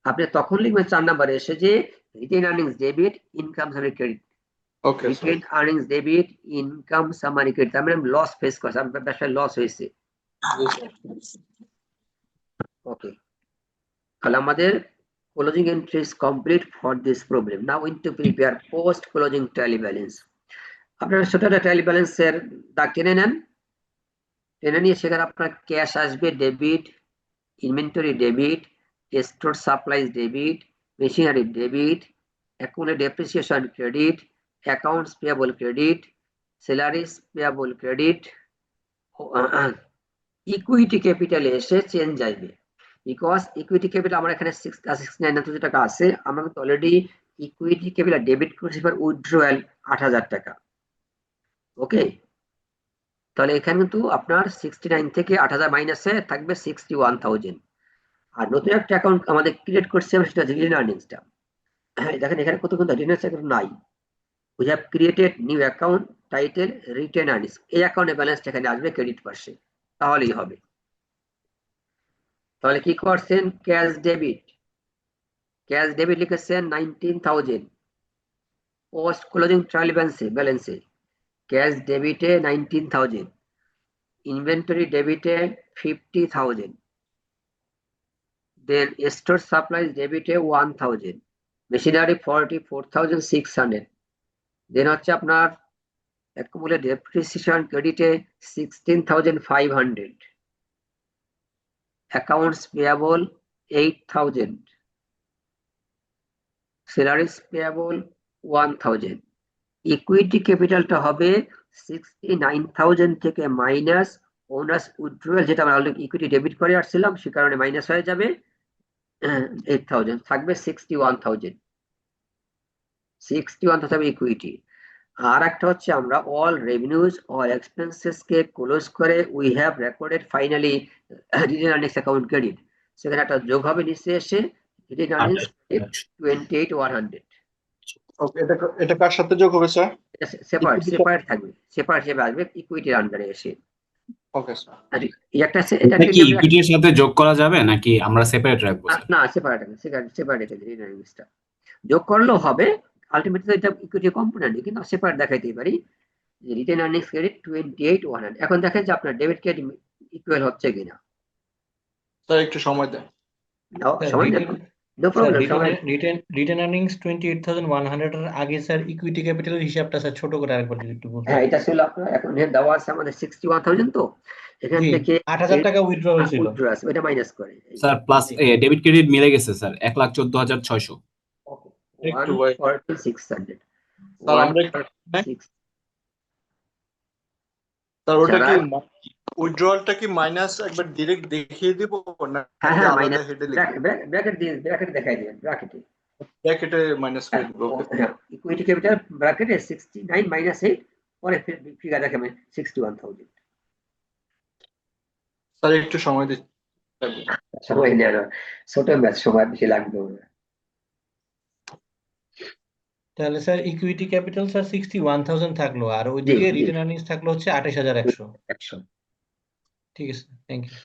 আপনি তখন লিখবেন 4 নম্বরে এসে যে retained earnings debit income summary credit, okay retained earnings debit income summary credit, তার মানে লস ফেস করছে, আপনার ব্যবসায় লস হয়েছে। ওকে, তাহলে আমাদের closing entry is complete for this problem. Now we need to prepare post closing tally balance. আপনারা সেটা ট্যালি ব্যালেন্সের দাগ টেনে নেন, টেনে নিয়ে সেখানে আপনার ক্যাশ আসবে debit, inventory debit, store supplies debit, machinery debit, accumulate depreciation credit, accounts payable credit, salaries payable credit, equity ক্যাপিটালে এসে চেঞ্জ আসবে, বিকজ ইকুইটি ক্যাপিটাল আমার এখানে 69 টাকা আছে, আমরা কিন্তু অলরেডি ইকুইটি ক্যাপিটাল ডেবিট করছি ফর উইথড্রয়াল 8,000 টাকা। ওকে, তাহলে এখানে কিন্তু আপনার 69 থেকে 8,000 মাইনাসে থাকবে 61,000। আর নতুন একটা অ্যাকাউন্ট আমাদের ক্রিয়েট করছে, সেটা রিটেন আর্নিংসটা। দেখেন এখানে কত কিন্তু রিটেন অ্যাকাউন্ট নাই, we have created new account title written earnings, এই অ্যাকাউন্টে ব্যালেন্সটা এখানে আসবে ক্রেডিট পাশে, তাহলেই হবে। তাহলে কি করছেন, ক্যাশ ডেবিট লিখেছেন 19,000 পোস্ট ক্লোজিং ট্রায়াল ব্যালেন্সে, ক্যাশ ডেবিটে 19,000, ইনভেন্টরি ডেবিটে 50,000, দেন স্টোর সাপ্লাইজ ডেবিটে 1,000, মেশিনারি 44,600, দেন হচ্ছে আপনার অ্যাকুমুলেট ডেপ্রিসিয়েশন ক্রেডিটে 16,500, accounts payable 8,000, salaries payable 1,000, equity ক্যাপিটালটা হবে 69,000 থেকে মাইনাস ওনার্স উইথড্রয়াল, যেটা আমরা অলরেডি ইকুইটি ডেবিট করে আসছিলাম সে কারণে মাইনাস হয়ে যাবে 8,000, থাকবে 61,000 ইকুইটি। আর একটা হচ্ছে আমরা অল রেভিনিউজ অল এক্সপেন্সেস কে ক্লোজ করে we have recorded finally written earnings account credit, সেখানে একটা যোগ হবে নিচে এসে রিটেন আর্নিংস 28,100। ওকে, এটা কার সাথে যোগ হবে স্যার? সেপারেট থাকবে, সেপারেট হিসেবে আসবে ইকুইটির আন্ডারে এসে। Okay sir. আর এটা এটা কি ইকুইটির সাথে যোগ করা যাবে নাকি আমরা সেপারেট রাখবো স্যার? না, সেপারেট রেখে যোগ করলেও হবে, আলটিমেটলি এটা ইকুইটি কম্পোনেন্ট, কিন্তু সেপারেট দেখাইতেই পারি যে রিটেন আর্নিংস ক্রেডিট 28,100। এখন দেখেন যে আপনার ডেবিট ক্রেডিট ইকুয়াল হচ্ছে কিনা, স্যার একটু সময় দেন। নাও স্যার সময় রিটেন নেই, নো স্যার প্রবলেম, রিটেন সময়। রিটেন রিটেন আর্নিংস 28,100 এর আগে স্যার ইকুইটি ক্যাপিটালের হিসাবটা স্যার ছোট করে আরেকবার যদি একটু বলতেন। হ্যাঁ, এটা ছিল আপনার, এখন এর দেওয়া আছে আমাদের 61,000, তো এখান জি থেকে 8,000 টাকা উইথড্র হয়েছিল। উইথড্র আছে, ওটা মাইনাস করে। স্যার প্লাস ডেবিট ক্রেডিট মিলে গেছে স্যার, 1,14,600। একটু ভাই 14600, স্যার আমরা একটু হ্যাঁ? 146। স্যার ওটা কি যারা, উইথড্রয়ালটা কি মাইনাস একবার ডিরেক্ট দেখিয়ে দিব হ্যাঁ নাকি হ্যাঁ, আলাদা মাইনাস হেডে লিখব? ব্র্যাকেট দিয়ে, ব্র্যাকেট দেখাই দিবেন, ব্র্যাকেটে। ব্র্যাকেটে মাইনাস করে দিব। ওকে হ্যাঁ, ইকুইটি ক্যাপিটাল ব্র্যাকেটে 69 মাইনাস 8, পরে ফিগার দেখাবেন 61,000। স্যার একটু সময় দিচ্ছি। সময় নেই না, ছোট ম্যাচ, সময় বেশি লাগবে না। তাহলে স্যার ইকুইটি ক্যাপিটাল স্যার 61,000 থাকলো, আর জি ওইদিকে জি, রিটেন আর্নিংস থাকলো হচ্ছে 28,100। 100। ঠিক আছে, thank you.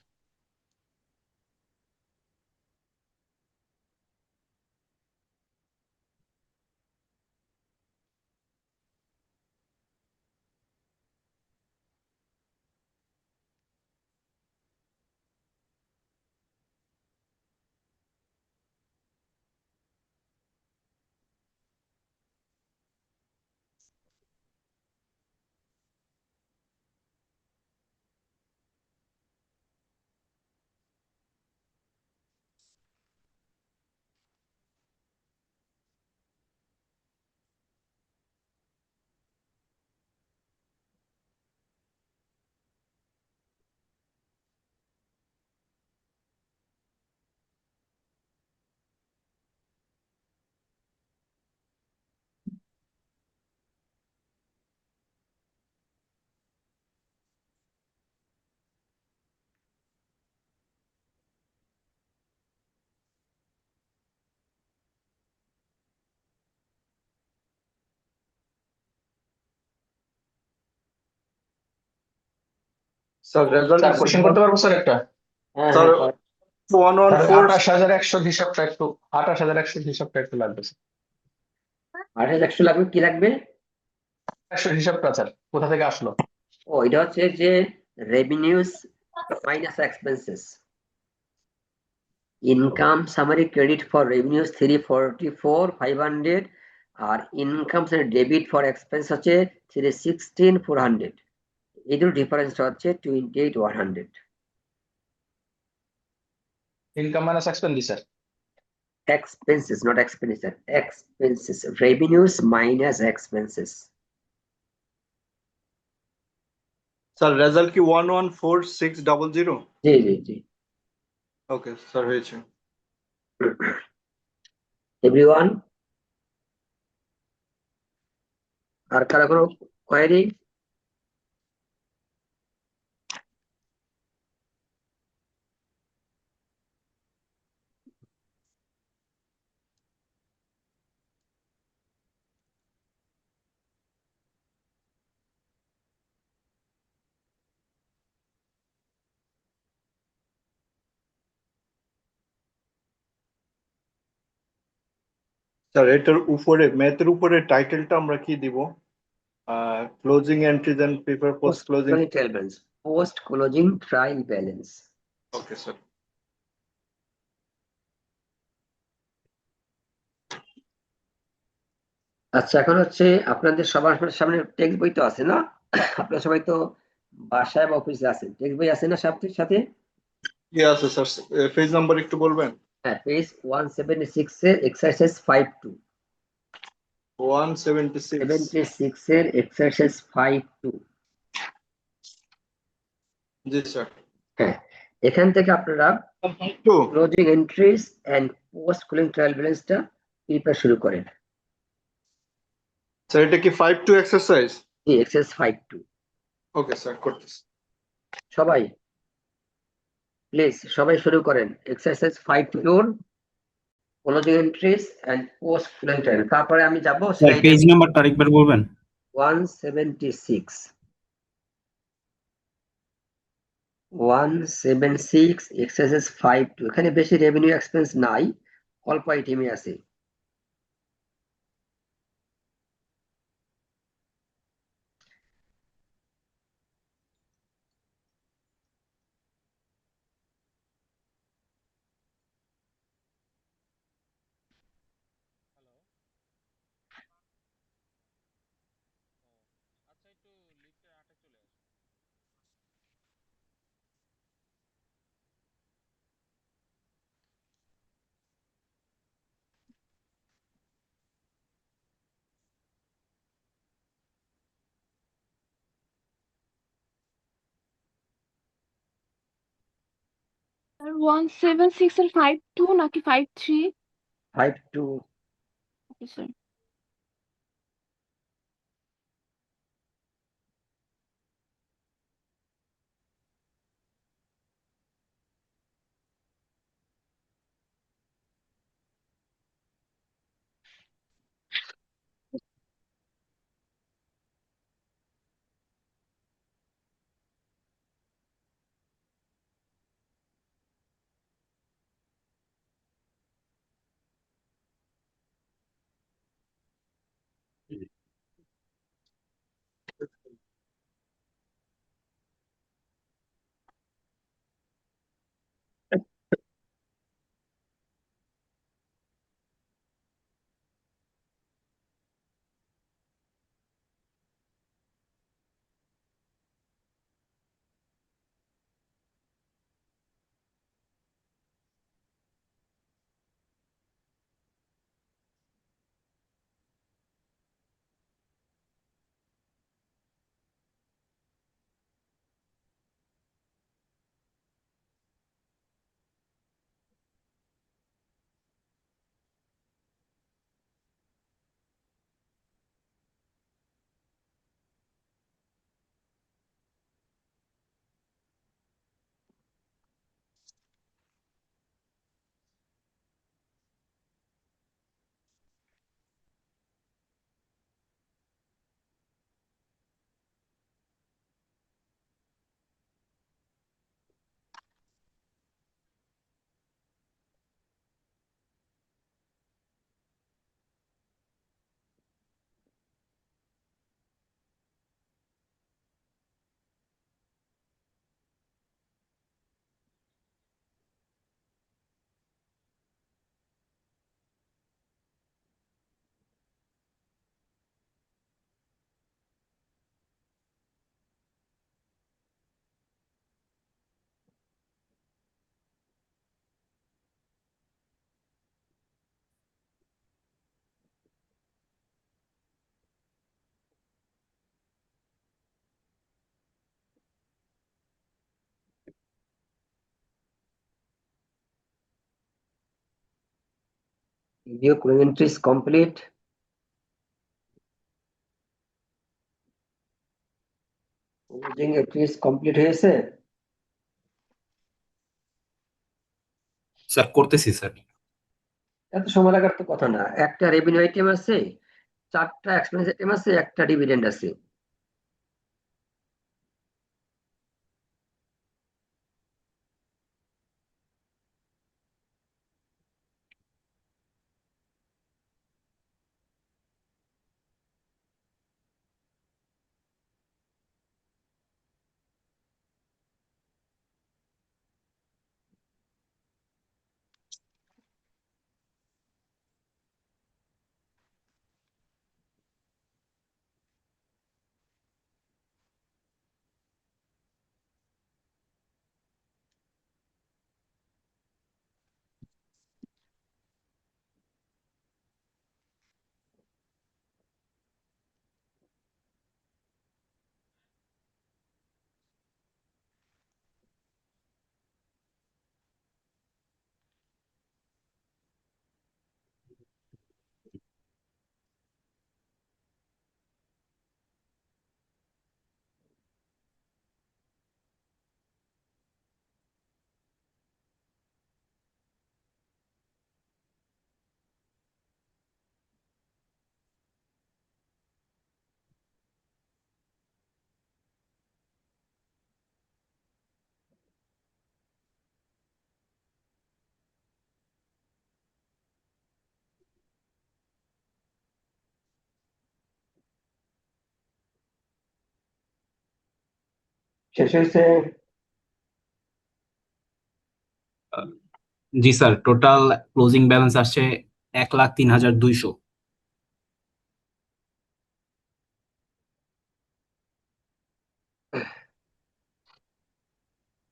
Sir result sir question করতে পারবো স্যার একটা? হ্যাঁ স্যার হ্যাঁ, 114 28,100 হিসাবটা একটু, 28,100 হিসাবটা একটু লাগবে স্যার। 28,100 লাগবে, কি লাগবে? 100 হিসাবটা স্যার কোথা থেকে আসলো? ও, এটা হচ্ছে যে revenues minus expenses, income summary credit for revenues 344,500, আর ইনকাম ডেবিট ফর এক্সপেন্স হচ্ছে 316,400। এই দুটো ডিফারেন্সটা হচ্ছে 28,100। Income minus expenditure. Expenses, not expenditure, expenses, revenues minus expenses. Sir result কি 114,600? জি জি জি। ওকে স্যার হয়েছে। এভরিওয়ান, আর কারো কোনো কোয়েরি? স্যার এটার উপরে ম্যাথের উপরে টাইটেলটা আমরা কি দিব? Closing entries and prepare post closing. Trial balance, post closing trial balance. Okay sir. আচ্ছা, এখন হচ্ছে আপনাদের সবার সামনে টেক্সট বই তো আছে না? আপনারা সবাই তো বাসায় বা অফিসে আছেন, টেক্সট বই আছে না সাথে সাথে? কি আছে স্যার, পেজ নাম্বার একটু বলবেন? হ্যাঁ, পেজ 176 এর এক্সারসাইজ 5.2, 176। 76 এর এক্সারসাইজ 5.2। জি স্যার। হ্যাঁ, এখান থেকে আপনারা একটু closing entries and post closing trial ব্যালেন্সটা প্রিপেয়ার শুরু করেন। স্যার এটা কি 5-2 এক্সারসাইজ? জি, এক্সারসাইজ 5.2। ওকে স্যার করতেছি। সবাই প্লিজ, সবাই শুরু করেন exercise 5.2, closing entries and post closing trial. তারপরে আমি যাব স্যার স্লাইডে পেজ নাম্বারটা আরেকবার বলবেন? 176, 176 এক্সারসাইজ 5.2। এখানে বেশি রেভিনিউ এক্সপেন্স নাই, অল্প আইটেমই আছে। 176 আর 52 নাকি 53? 52। Okay sir. New closing entry is complete. Closing entry is complete হয়েছে। স্যার করতেছি স্যার। এত সময় লাগার তো কথা না, একটা রেভিনিউ আইটেম আছে, 4টা এক্সপেন্স আইটেম আছে, একটা ডিভিডেন্ড আছে। শেষ হয়েছে। জি স্যার, টোটাল ক্লোজিং ব্যালেন্স আসছে 1,03,200।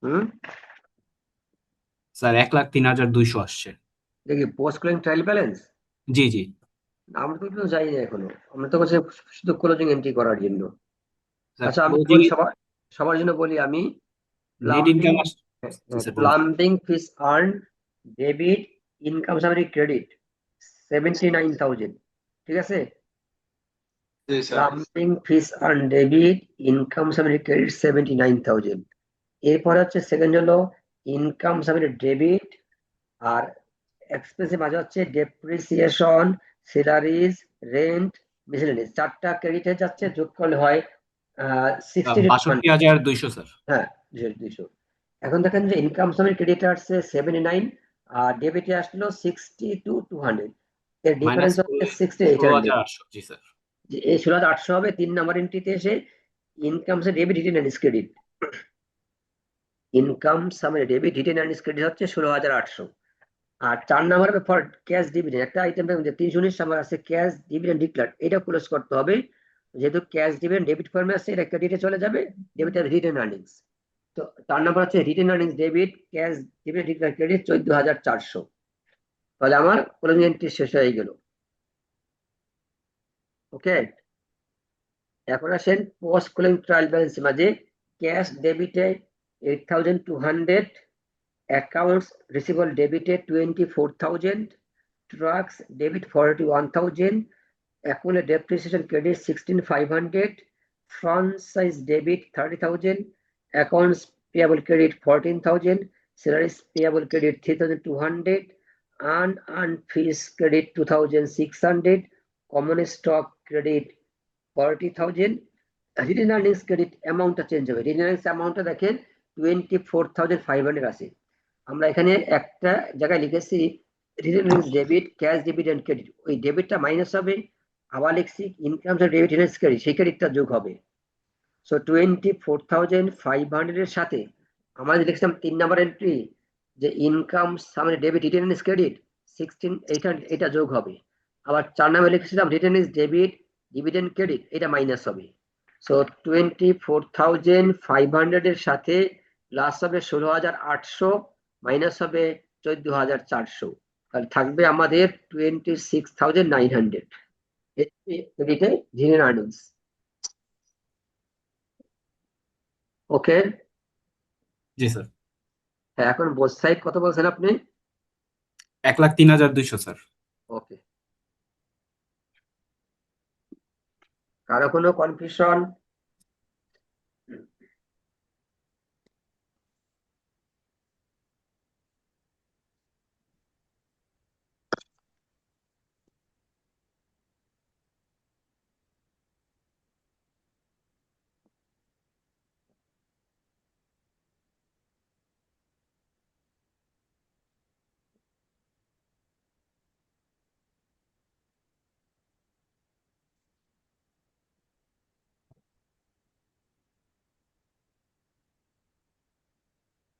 হুম, স্যার 1,03,200 আসছে। দেখি পোস্ট ক্লোজিং ট্রায়াল ব্যালেন্স। জি জি আমরা তো কিন্তু যাই না এখনো, আমরা তো কাছে শুধু ক্লোজিং এন্ট্রি করার জন্য। স্যার, আচ্ছা আমি ক্লোজিং বলি সবার সবার জন্য বলি আমি, নেট প্লাম্বিং ইনকাম জি স্যার বলুন। Plumbing fees earn debit income summary credit 79,000, ঠিক আছে? জি sir. Plumbing fees earn debit income summary credit 79,000। এরপর হচ্ছে সেকেন্ড হলো ইনকাম সামারি ডেবিট আর এক্সপেন্সের মাঝে হচ্ছে ডেপ্রিসিয়েশন, স্যালারিজ, রেন্ট, মিসেলেনিয়াস। চারটা ক্রেডিটে যাচ্ছে, যোগ করলে হয় 60 62,200 স্যার। হ্যাঁ 200। এখন দেখেন যে ইনকাম সামের ক্রেডিটে আসছে 79 আর ডেবিটে আসলো 62,200, এর ডিফারেন্স হচ্ছে 6800। 16,800 জি স্যার। এই 16,800 হবে 3 নাম্বার এন্ট্রিতে এসে income summary debit retained credit. Income summary debit retained credit হচ্ছে 16,800। আর 4 নাম্বার হবে ফর ক্যাশ ডিভিডেন্ড, একটা আইটেম দেখুন যে 319 নাম্বার আছে ক্যাশ ডিভিডেন্ড ডিক্লার, এটা ক্লোজ করতে হবে। যেহেতু ক্যাশ ডিভিডেন্ড ডেবিট ফর্মে আছে, এটা ক্রেডিটে চলে যাবে, ডেবিট আর রিটেন আর্নিংস। তো 4 নাম্বার হচ্ছে retained earnings debit cash dividend declared credit 14,400। তাহলে আমার ক্লোজিং এন্ট্রি শেষ হয়ে গেল। ওকে, এখন আসেন পোস্ট ক্লোজিং ট্রায়াল ব্যালেন্স মাঝে cash ডেবিটে 8,200, accounts receivable debited 24,000, trucks debit 41,000, accumulated depreciation credit 16,500, franchise debit 30,000, accounts payable credit 14,000, salaries payable credit 3,200, unearned fees credit 2,600, common stock credit 40,000, retained earnings credit অ্যামাউন্টটা change হবে। Retained earnings অ্যামাউন্টটা দেখেন 24,500 আছে। আমরা এখানে একটা জায়গায় লিখেছি retained earnings debit cash debit and credit, ওই ডেবিটটা মাইনাস হবে, আবার লিখছি ইনকাম ডেবিট রিটেন ক্রেডিট, সেই ক্রেডিটটা যোগ হবে। সো 24,500 এর সাথে আমরা যে লিখছিলাম 3 নাম্বার এন্ট্রি যে ইনকাম সামনে ডেবিট রিটেন ক্রেডিট 16,800, এটা যোগ হবে। আবার 4 নাম্বার লিখেছিলাম রিটেন ডেবিট ডিভিডেন্ড ক্রেডিট, এটা মাইনাস হবে। সো 24,500 এর সাথে প্লাস হবে 16,800, মাইনাস হবে 14,400, তাহলে থাকবে আমাদের 26,900 ক্রেডিটে রিটেন আর্নিংস। ওকে, জি স্যার। হ্যাঁ এখন বোথ সাইড কত বলছেন আপনি? 1,03,200 স্যার। ওকে, কারো কোনো কনফিউশন?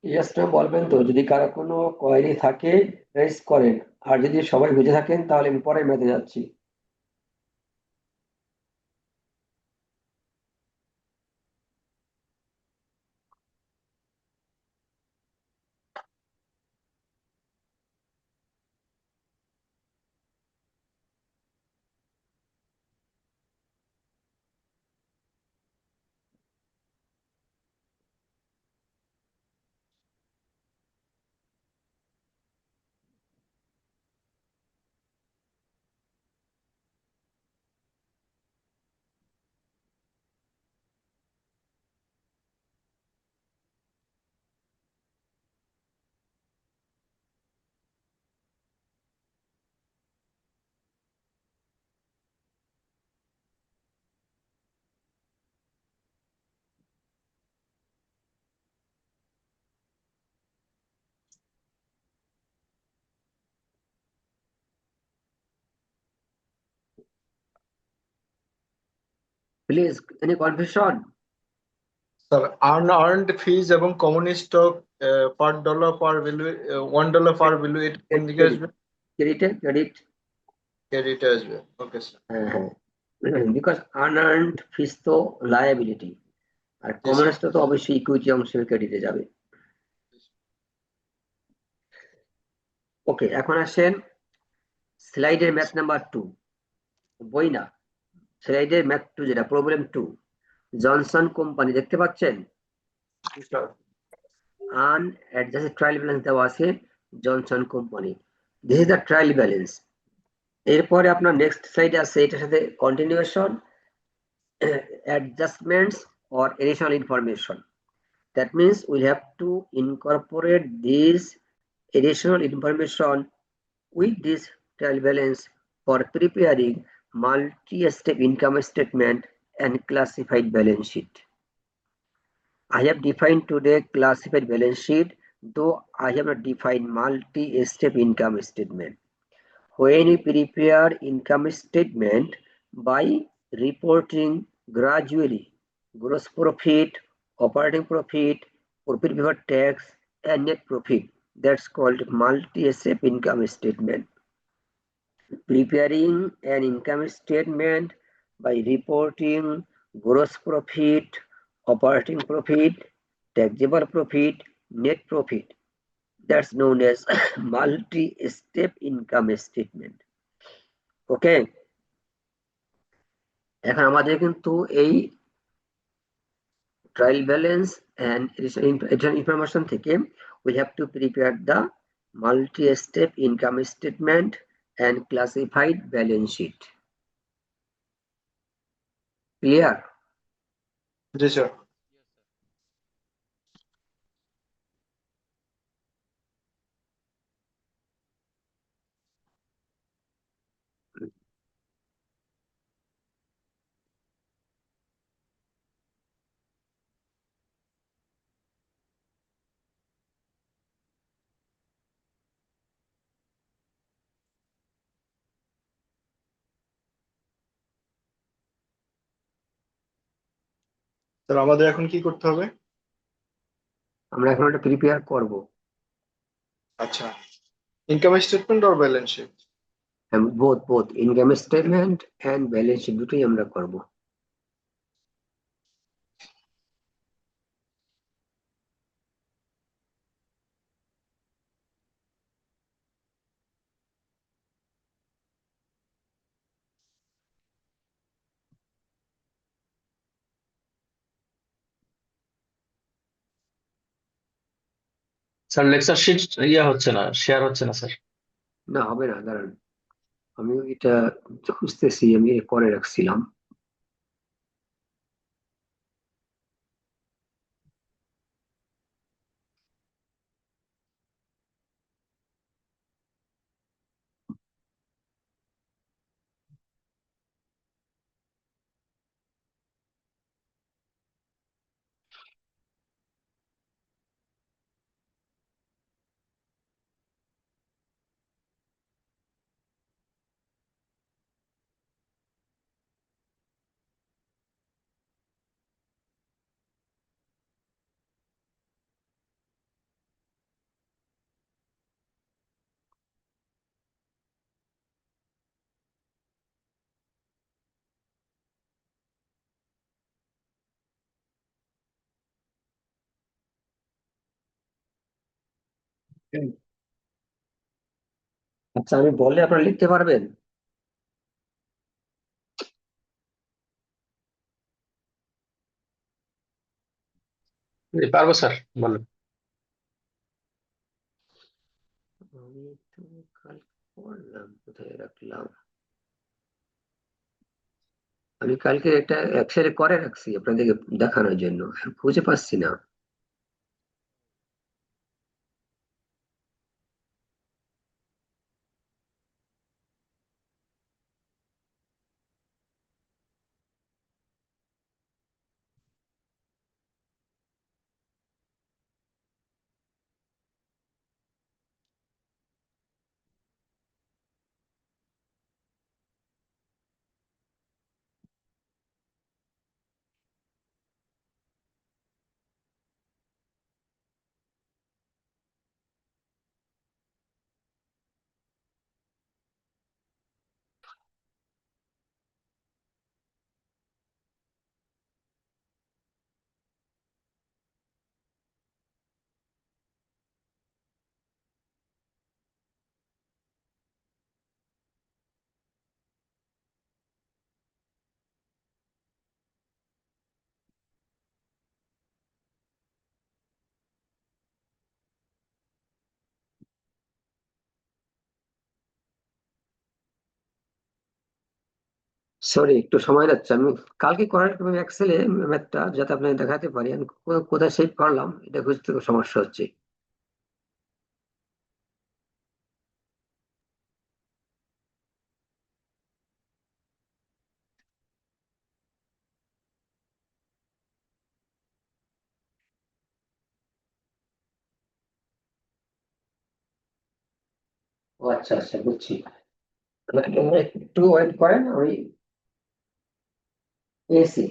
ইয়েস না বলবেন তো, যদি কারো কোনো কোয়েরি থাকে রেজ করেন, আর যদি সবাই বুঝে থাকেন তাহলে আমি পরে মেতে যাচ্ছি। Please, any confusion? Sir earned fees এবং common stock par dollar par value $1 par value এটা কোন দিকে আসবে? ক্রেডিটে ক্রেডিট, ক্রেডিটে আসবে। Okay sir. হ্যাঁ হ্যাঁ, বিকজ আনআর্নড ফিস তো লায়াবিলিটি, আর কমন স্টক তো অবশ্যই ইকুইটি অংশে ক্রেডিটে যাবে। ওকে, এখন আসেন স্লাইডের ম্যাথ নাম্বার 2, বই না, স্লাইডের ম্যাথ 2 যেটা প্রবলেম 2, জনসন কোম্পানি দেখতে পাচ্ছেন? আনঅ্যাডজাস্টেড ট্রায়াল ব্যালেন্স দেওয়া আছে Johnson company. This is the trial balance. এরপরে আপনার নেক্সট স্লাইডে আছে এটার সাথে continuation, adjustments or additional information. That means we have to incorporate this additional information with this trial balance for preparing multi-step income statement and classified balance sheet. I have defined today classified balance sheet, though I have not defined multi-step income statement. When we prepare income statement by reporting gradually gross profit, operating profit, profit before tax, and net profit, that's called multi-step income statement. Preparing an income statement by reporting gross profit, operating profit, taxable profit, net profit, that's known as multi-step income statement. Okay, এখন আমাদের কিন্তু এই trial balance and information থেকে we have to prepare the multi step income statement and classified balance sheet. Clear? জি sir. Sir আমাদের এখন কি করতে হবে? আমরা এখন এটা প্রিপেয়ার করব। আচ্ছা, income statement or balance sheet? Both income statement and balance sheet দুটোই আমরা করব। স্যার লেকচার শিট ইয়া হচ্ছে না, শেয়ার হচ্ছে না স্যার। না হবে না, দাঁড়ান আমি এটা খুঁজতেছি, আমি করে রাখছিলাম। আচ্ছা আমি বললে আপনারা লিখতে পারবেন? জি, পারবো স্যার, বলেন। আমি তো কাল করলাম, কোথায় রাখলাম? আমি কালকে একটা এক্সেলে করে রাখছি আপনাদেরকে দেখানোর জন্য, খুঁজে পাচ্ছি না। সরি, একটু সময় লাগছে। আমি কালকে করার এক্সেলে ম্যাথটা যাতে আপনাকে দেখাতে পারি, আমি কোথায় সেভ করলাম এটা বুঝতে খুব সমস্যা হচ্ছে। ও আচ্ছা আচ্ছা, বুঝছি। একটু ওয়েট করেন, আমি পেয়েছি।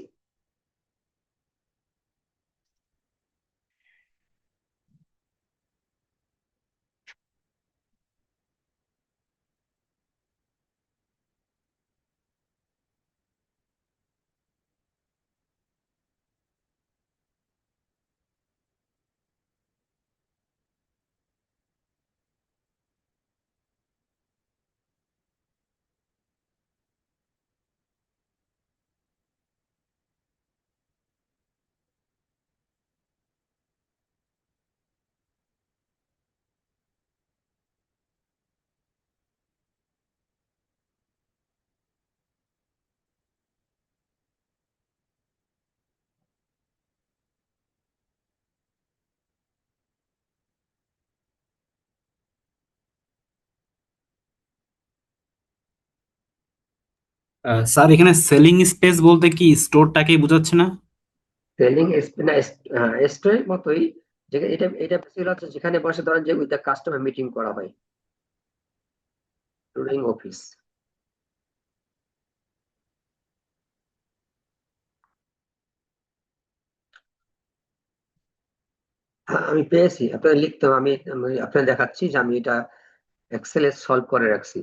স্যার এখানে সেলিং স্পেস বলতে কি স্টোরটাকেই বোঝাচ্ছে না? সেলিং স্টোরের মতোই, যে এটা এটা basically হচ্ছে যেখানে বসে ধরেন যে উইথ দ্য কাস্টমার মিটিং করা হয় ডুরিং অফিস। আমি পেয়েছি, আপনাদের লিখতে হবে, আমি আপনাদের দেখাচ্ছি যে আমি এটা এক্সেলে সলভ করে রাখছি।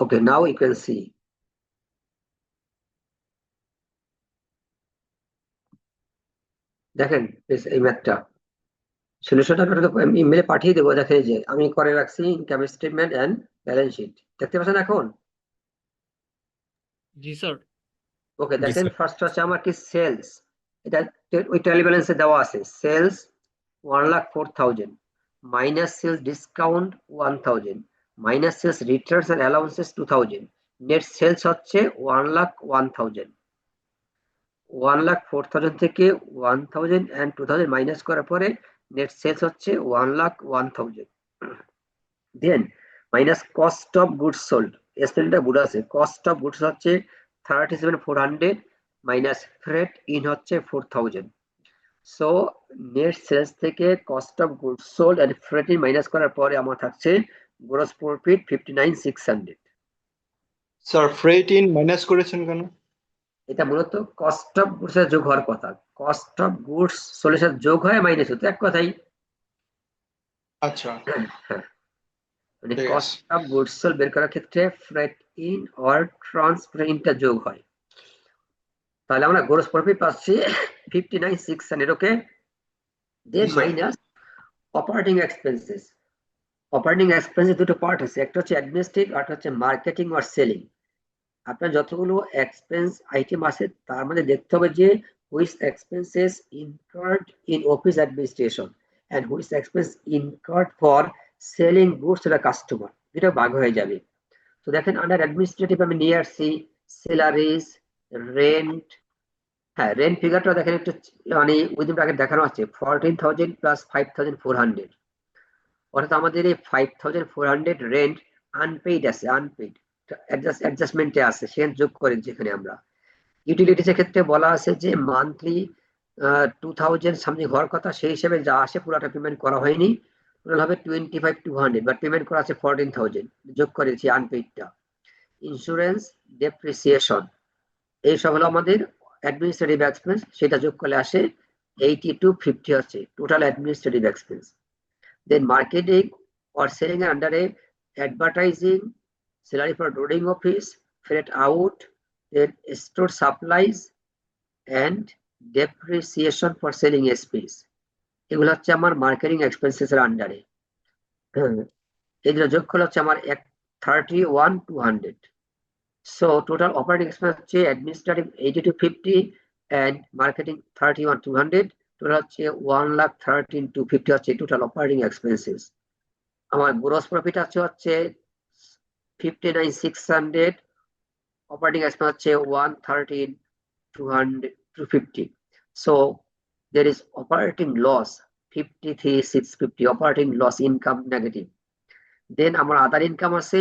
Okay, now you can see. দেখেন এই ম্যাথটা সলিউশনটা আপনাকে আমি ইমেলে পাঠিয়ে দেবো। দেখেন এই যে আমি করে রাখছি income statement and balance sheet, দেখতে পাচ্ছেন এখন? জি স্যার। ওকে, জি দেখেন স্যার। ফার্স্ট হচ্ছে আমার কি সেলস, এটা ওই ট্যালি ব্যালেন্সে দেওয়া আছে। Sales 1,04,000 minus sales discount 1,000 minus sales returns and allowances 2,000, net sales হচ্ছে 1,01,000। 1,04,000 থেকে 1,000 and 2,000 মাইনাস করার পরে নেট সেলস হচ্ছে 1,01,000। Then minus cost of goods sold, স্পেলটা ভুল আছে। কস্ট অফ গুডস হচ্ছে 37,400 মাইনাস ফ্রেট ইন হচ্ছে 4,000। সো নেট সেলস থেকে cost of goods sold and freight in minus করার পরে আমার থাকছে gross profit 59,600। Sir freight in minus করেছেন কেন? এটা মূলত কস্ট অফ গুডস এর যোগ হওয়ার কথা। কস্ট অফ গুডস সোল্ড এর সাথে যোগ হয় মাইনাস হতো, এক কথাই। আচ্ছা হ্যাঁ, মানে ঠিক আছে। কস্ট অফ গুডস সোল্ড বের করার ক্ষেত্রে ফ্রেট ইন অর ট্রান্সফার ইনটা যোগ হয়। তাহলে আমরা গ্রস প্রফিট পাচ্ছি 59,600। ওকে, দেন জি sir. Minus operating expenses. Operating expenses দুটো পার্ট আছে, একটা হচ্ছে অ্যাডমিনিস্ট্রেটিভ আর হচ্ছে মার্কেটিং অর সেলিং। আপনার যতগুলো এক্সপেন্স আইটেম আছে তার মধ্যে দেখতে হবে যে which expenses incurred in office administration and which expense incurred for selling goods to the customer, দুটো ভাগ হয়ে যাবে। তো দেখেন আন্ডার অ্যাডমিনিস্ট্রেটিভ আমি নিয়ে আসছি স্যালারিজ, রেন্ট। হ্যাঁ, রেন্ট ফিগারটা দেখেন একটু, মানে উইদিন ব্র্যাকেট দেখানো আছে 14,000 প্লাস 5,400, অর্থাৎ আমাদের এই 5,400 রেন্ট আনপেইড আছে, আনপেইড অ্যাডজাস্টমেন্টে আছে, সেখানে যোগ করেন। যেখানে আমরা ইউটিলিটিস এর ক্ষেত্রে বলা আছে যে মান্থলি 2,000 সামথিং হওয়ার কথা, সেই হিসেবে যা আসে পুরোটা পেমেন্ট করা হয়নি, টোটাল হবে 25,200, বাট পেমেন্ট করা আছে 14,000, যোগ করেছি আনপেইডটা। ইন্স্যুরেন্স, ডেপ্রিসিয়েশন, এইসব হলো আমাদের অ্যাডমিনিস্ট্রেটিভ এক্সপেন্স, সেটা যোগ করলে আসে 82,50 হচ্ছে total administrative expense. Then marketing or selling under a advertising, salary for loading office, freight out, then store supplies and depreciation for selling space. এগুলো হচ্ছে আমার মার্কেটিং এক্সপেন্সেস এর আন্ডারে। এগুলো যোগ করলে হচ্ছে আমার 31,200। সো টোটাল অপারেটিং এক্সপেন্স হচ্ছে অ্যাডমিনিস্ট্রেটিভ 8250 এন্ড মার্কেটিং 31,200, টোটাল হচ্ছে 1,13,250 হচ্ছে টোটাল অপারেটিং এক্সপেন্সেস। আমার গ্রস প্রফিট আছে হচ্ছে 59,600, অপারেটিং এক্সপেন্স হচ্ছে 113,250। So there is operating loss 53,650, operating loss, income negative. Then আমার আদার ইনকাম আছে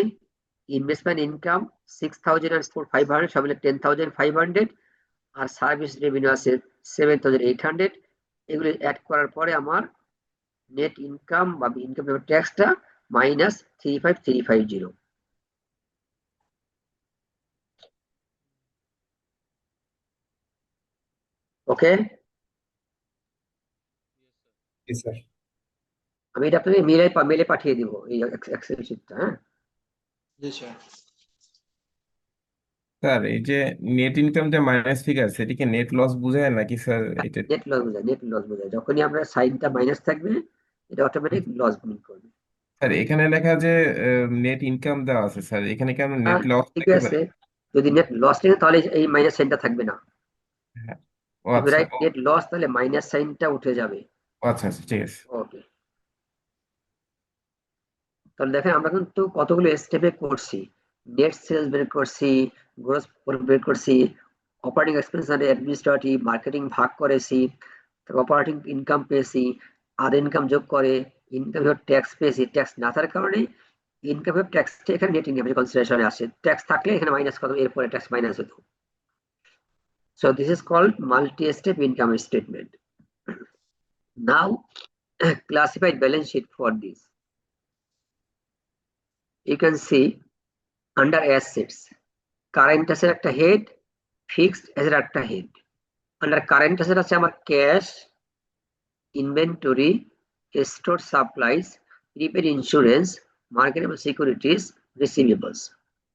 ইনভেস্টমেন্ট ইনকাম 6,500, সব মিলে 10,500, আর সার্ভিস রেভিনিউ আছে 7,800। এগুলো অ্যাড করার পরে আমার নেট ইনকাম বা ইনকাম ট্যাক্সটা -35,350। ওকে, Yes, sir. আমি এটা আপনাকে মেলে পাঠিয়ে দিব এই এক্সেল শিটটা। হ্যাঁ জি স্যার। স্যার এই যে নেট ইনকাম যে মাইনাস ফিগার সেটিকে নেট লস বোঝায় নাকি স্যার? এটা নেট লস বোঝায়, নেট লস বোঝায়। যখনই আমরা সাইনটা মাইনাস থাকবে এটা অটোমেটিক লস মিন করবে। স্যার এখানে লেখা যে নেট ইনকাম দেওয়া আছে স্যার, এখানে কি আমরা নেট লস ঠিক লিখতে আছে, পারি? যদি নেট লস থাকে তাহলে এই মাইনাস সাইনটা থাকবে না। হ্যাঁ, ও if you আচ্ছা, write net loss তাহলে মাইনাস সাইনটা উঠে যাবে। ও আচ্ছা আচ্ছা, ঠিক আছে। ওকে, তাহলে দেখেন আমরা কিন্তু কতগুলো স্টেপে করছি। নেট সেলস বের করছি, গ্রস বের করছি, অপারেটিং এক্সপেন্স আর অ্যাডমিনিস্ট্রেটিভ, মার্কেটিং ভাগ করেছি, অপারেটিং ইনকাম পেয়েছি, আদার ইনকাম যোগ করে ইনকাম ট্যাক্স পেয়েছি। ট্যাক্স না থাকার কারণে ইনকাম ট্যাক্সটা এখানে নেট ইনকাম কনসিডারেশনে আসে। ট্যাক্স থাকলে এখানে মাইনাস কত, এরপরে ট্যাক্স মাইনাস হতো। So this is called multi-step income statement. Now classified balance sheet for this. You can see under assets, current asset একটা head, fixed asset একটা head. Under current asset আছে আমার cash, inventory, store supplies, prepaid insurance, marketable securities, receivables.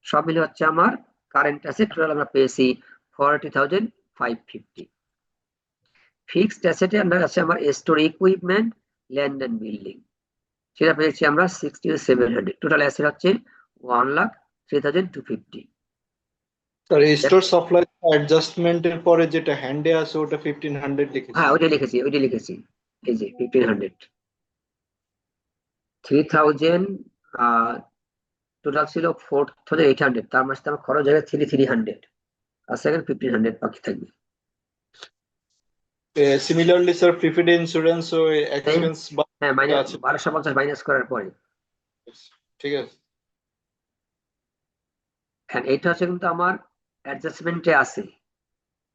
সব মিলে হচ্ছে আমার current asset. Total আমরা পেয়েছি 40,550। ফিক্সড অ্যাসেটে আন্ডার আছে আমার store equipment, land and building, সেটা পেয়েছি আমরা 60,700। টোটাল অ্যাসেট হচ্ছে 1,03,250। স্যার স্টোর সাপ্লাই অ্যাডজাস্টমেন্টের পরে যেটা হ্যান্ডে আছে ওটা 1,500 লিখেছি। হ্যাঁ ওইটা লিখেছি এই যে 1,500। 3,000 টোটাল ছিল 4,800, তার মাসে আমার খরচ হবে 3,300, আর সেকেন্ড 1,500 বাকি থাকবে। সিমিলারলি স্যার প্রিপেড ইন্স্যুরেন্স ও এক্সপেন্স হ্যাঁ মাইনাস 1250 মাইনাস করার পরে। ঠিক আছে। হ্যাঁ এটা হচ্ছে কিন্তু আমার অ্যাডজাস্টমেন্টে আছে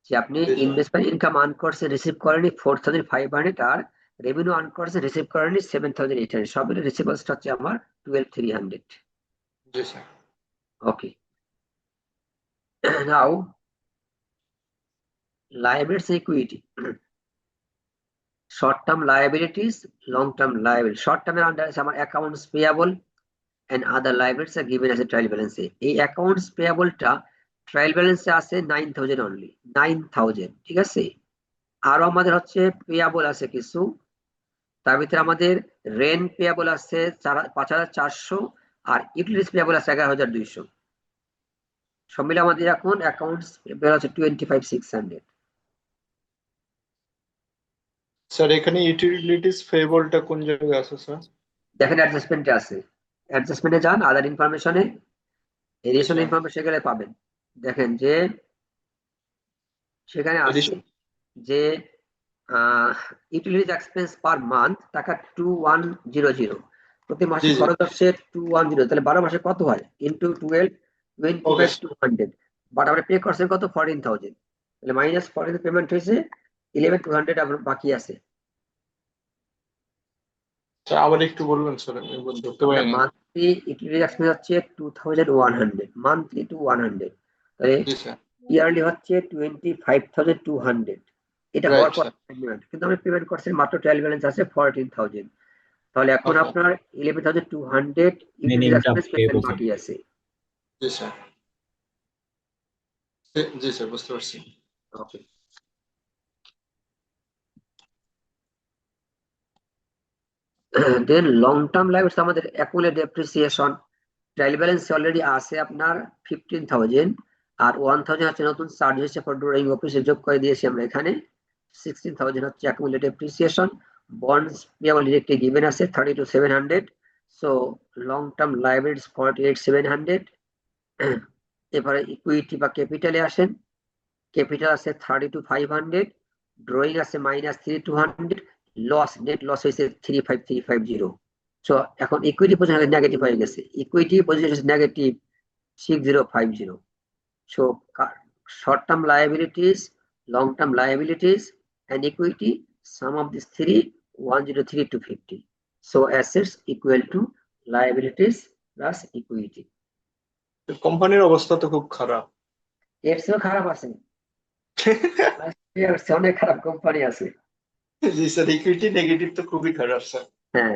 যে আপনি ইনভেস্টমেন্ট ইনকাম আর্ন করছেন, রিসিভ করেনি 4,500, আর রেভিনিউ আর্ন করছেন, রিসিভ করেনি 7,800, সব মিলে রিসিভেবলসটা হচ্ছে আমার 12,300। জি স্যার। ওকে, নাও liabilities equity. Short term liabilities, long term liabilities. Short term এর আন্ডারে আছে আমার accounts payable and other liabilities are given as a trial balance. এই accounts payable টা ট্রায়াল ব্যালেন্সে আছে 9,000 অনলি, 9,000। ঠিক আছে, আরো আমাদের হচ্ছে পেয়াবল আছে কিছু, তার ভিতরে আমাদের রেন্ট পেয়াবল আছে 5,400, আর ইউটিলিটিস পেয়াবল আছে 11,200। সব মিলে আমাদের এখন অ্যাকাউন্টস পেয়াবল আছে 25,600। স্যার এখানে ইউটিলিটিস পেয়েবলটা কোন জায়গায় আছে স্যার? দেখেন অ্যাডজাস্টমেন্টে আছে, অ্যাডজাস্টমেন্টে যান, আদার ইনফরমেশনে, এডিশনাল ইনফরমেশন গেলে পাবেন। দেখেন যে সেখানে আছে যে ইউটিলিটিজ এক্সপেন্স পার মান্থ টাকা 2,100, প্রতি মাসে খরচ হচ্ছে 2,100, তাহলে 12 মাসে কত হয় ইনটু 12, 25,200, বাট আমরা পে করছেন কত 14,000, তাহলে মাইনাস 14 পেমেন্ট হয়েছে, 11,200 আপনার বাকি আছে। আবার একটু বলবেন স্যার, আমি ধরতে পারিনি। মান্থলি ইউটিলিটি এক্সপেন্স হচ্ছে 2,100, মান্থলি 2,100, তাহলে ইয়ারলি হচ্ছে 25,200। এটা হওয়ার পর কিন্তু আমরা পেমেন্ট করছি মাত্র ট্রায়াল ব্যালেন্স আছে 14,000। তাহলে এখন Okay. আপনার 11,200 utility Minimum expense pay payment করতে বাকি আছে। জি স্যার, জি স্যার, বুঝতে পারছি। ওকে, দেন লং টার্ম লাইবিলিটিস আমাদের accumulated depreciation trial balance already আছে আপনার 15,000 আর 1,000 হচ্ছে নতুন চার্জ হচ্ছে ফর ডুরিং অফিসে যোগ করে দিয়েছি আমরা এখানে। 16,000 হচ্ছে accumulated depreciation. Bonds payable directly given আছে 32,700। So long term liabilities 48,700। এবারে ইকুইটি বা ক্যাপিটালে আসেন। ক্যাপিটাল আছে 32,500, ড্রয়িং আছে -3,200, লস নেট লস হয়েছে 35,350। সো এখন ইকুইটি পজিশন নেগেটিভ হয়ে গেছে, equity position negative 6050। So short term liabilities, long term liabilities and equity, sum of these three 103,250. So assets equal to liabilities plus equity. কোম্পানির অবস্থা তো খুব খারাপ। এর চেয়েও খারাপ আছে, এর চেয়ে অনেক খারাপ কোম্পানি আছে। জি স্যার, ইকুইটি নেগেটিভ তো খুবই খারাপ স্যার। হ্যাঁ,